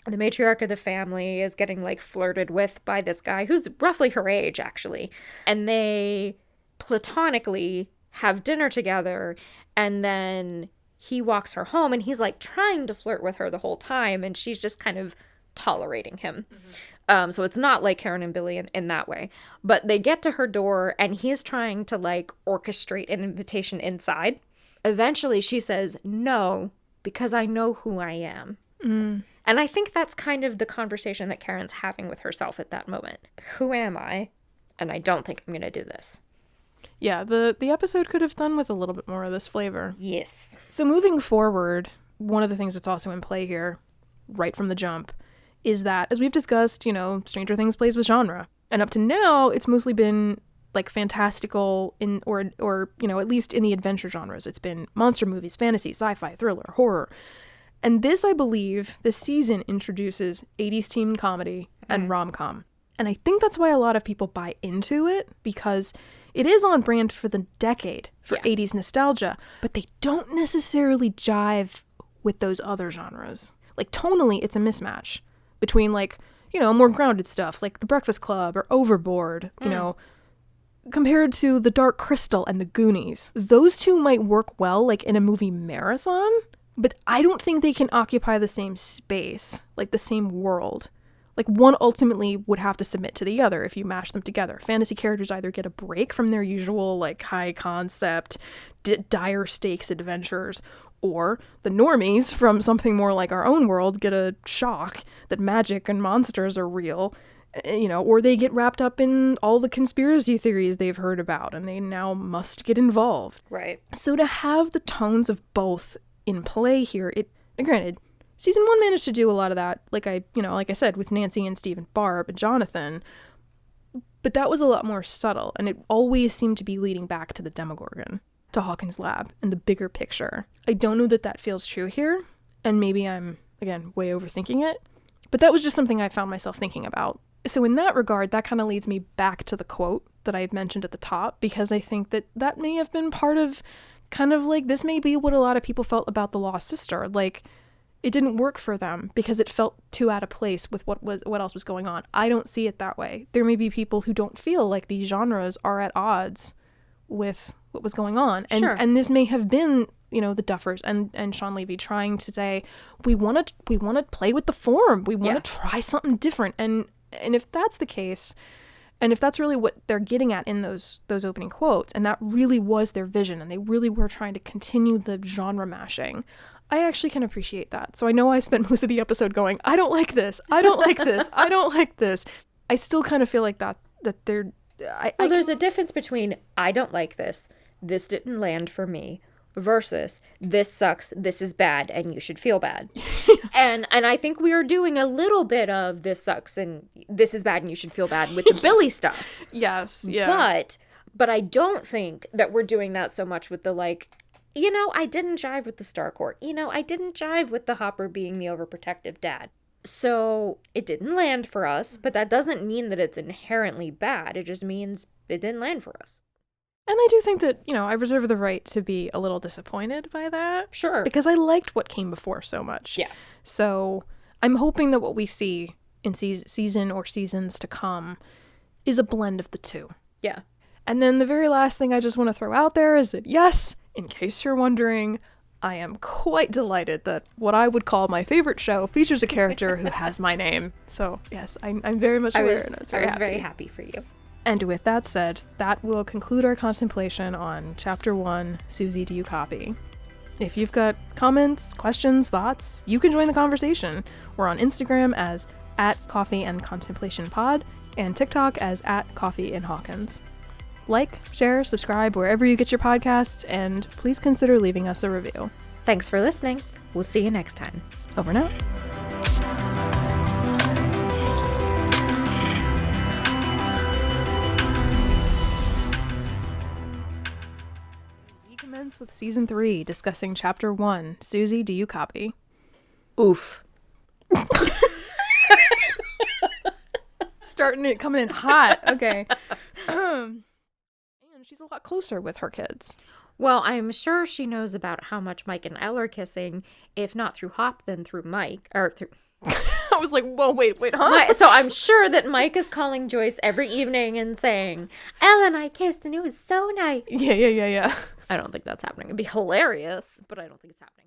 the matriarch of the family is getting like flirted with by this guy who's roughly her age, actually. And they platonically have dinner together, and then he walks her home and he's like trying to flirt with her the whole time, and she's just kind of tolerating him. Mm-hmm. So it's not like Karen and Billy in that way. But they get to her door and he's trying to like orchestrate an invitation inside. Eventually she says, no, because I know who I am. Mm. And I think that's kind of the conversation that Karen's having with herself at that moment. Who am I? And I don't think I'm going to do this. Yeah, the episode could have done with a little bit more of this flavor. Yes. So moving forward, one of the things that's also in play here, right from the jump, is that, as we've discussed, you know, Stranger Things plays with genre. And up to now, it's mostly been like fantastical or you know, at least in the adventure genres. It's been monster movies, fantasy, sci-fi, thriller, horror. And this, I believe, this season introduces 80s teen comedy and rom-com. And I think that's why a lot of people buy into it, because it is on brand for the decade for 80s nostalgia, but they don't necessarily jive with those other genres. Like, tonally, it's a mismatch between, like, you know, more grounded stuff like The Breakfast Club or Overboard, you know, compared to The Dark Crystal and The Goonies. Those two might work well, like, in a movie marathon, but I don't think they can occupy the same space, like the same world. Like, one ultimately would have to submit to the other if you mash them together. Fantasy characters either get a break from their usual, like, high concept, dire stakes adventures, or the normies from something more like our own world get a shock that magic and monsters are real, or they get wrapped up in all the conspiracy theories they've heard about and they now must get involved. Right. So to have the tones of both in play here, granted, season 1 managed to do a lot of that, like I said, with Nancy and Steve and Barb and Jonathan, but that was a lot more subtle, and it always seemed to be leading back to the Demogorgon, to Hawkins' lab, and the bigger picture. I don't know that feels true here, and maybe I'm, again, way overthinking it, but that was just something I found myself thinking about. So in that regard, that kind of leads me back to the quote that I had mentioned at the top, because I think that may have been part of kind of like, this may be what a lot of people felt about The Lost Sister. Like, it didn't work for them because it felt too out of place with what else was going on. I don't see it that way. There may be people who don't feel like these genres are at odds with what was going on. And sure. And this may have been, the Duffers and Shawn Levy trying to say, we want to play with the form. We want to try something different. And if that's the case, and if that's really what they're getting at in those opening quotes, and that really was their vision, and they really were trying to continue the genre mashing, I actually can appreciate that. So I know I spent most of the episode going, I don't like this. I don't like this. I don't like this. I still kind of feel like that they're... there's a difference between I don't like this didn't land for me, versus this sucks, this is bad, and you should feel bad. And I think we are doing a little bit of this sucks and this is bad and you should feel bad with the Billy stuff. Yes, yeah. But I don't think that we're doing that so much with the, like, I didn't jive with the Starcourt. I didn't jive with the Hopper being the overprotective dad. So it didn't land for us, but that doesn't mean that it's inherently bad. It just means it didn't land for us. And I do think that, I reserve the right to be a little disappointed by that. Sure. Because I liked what came before so much. Yeah. So I'm hoping that what we see in season or seasons to come is a blend of the two. Yeah. And then the very last thing I just want to throw out there is that, yes, in case you're wondering, I am quite delighted that what I would call my favorite show features a character who has my name. So, yes, I'm very much aware. I was very happy for you. And with that said, that will conclude our contemplation on Chapter 1, Suzie, Do You Copy? If you've got comments, questions, thoughts, you can join the conversation. We're on Instagram as @CoffeeAndContemplationPod and TikTok as @CoffeeAndHawkins. Like, share, subscribe wherever you get your podcasts, and please consider leaving us a review. Thanks for listening. We'll see you next time. Over and out. We commence with Season 3, discussing Chapter 1, Suzie, Do You Copy? Oof. Coming in hot. Okay. And she's a lot closer with her kids. Well, I'm sure she knows about how much Mike and Elle are kissing, if not through Hop, then through Mike. Or through... I was like, well, wait, huh? So I'm sure that Mike is calling Joyce every evening and saying, Elle and I kissed and it was so nice. Yeah. I don't think that's happening. It'd be hilarious, but I don't think it's happening.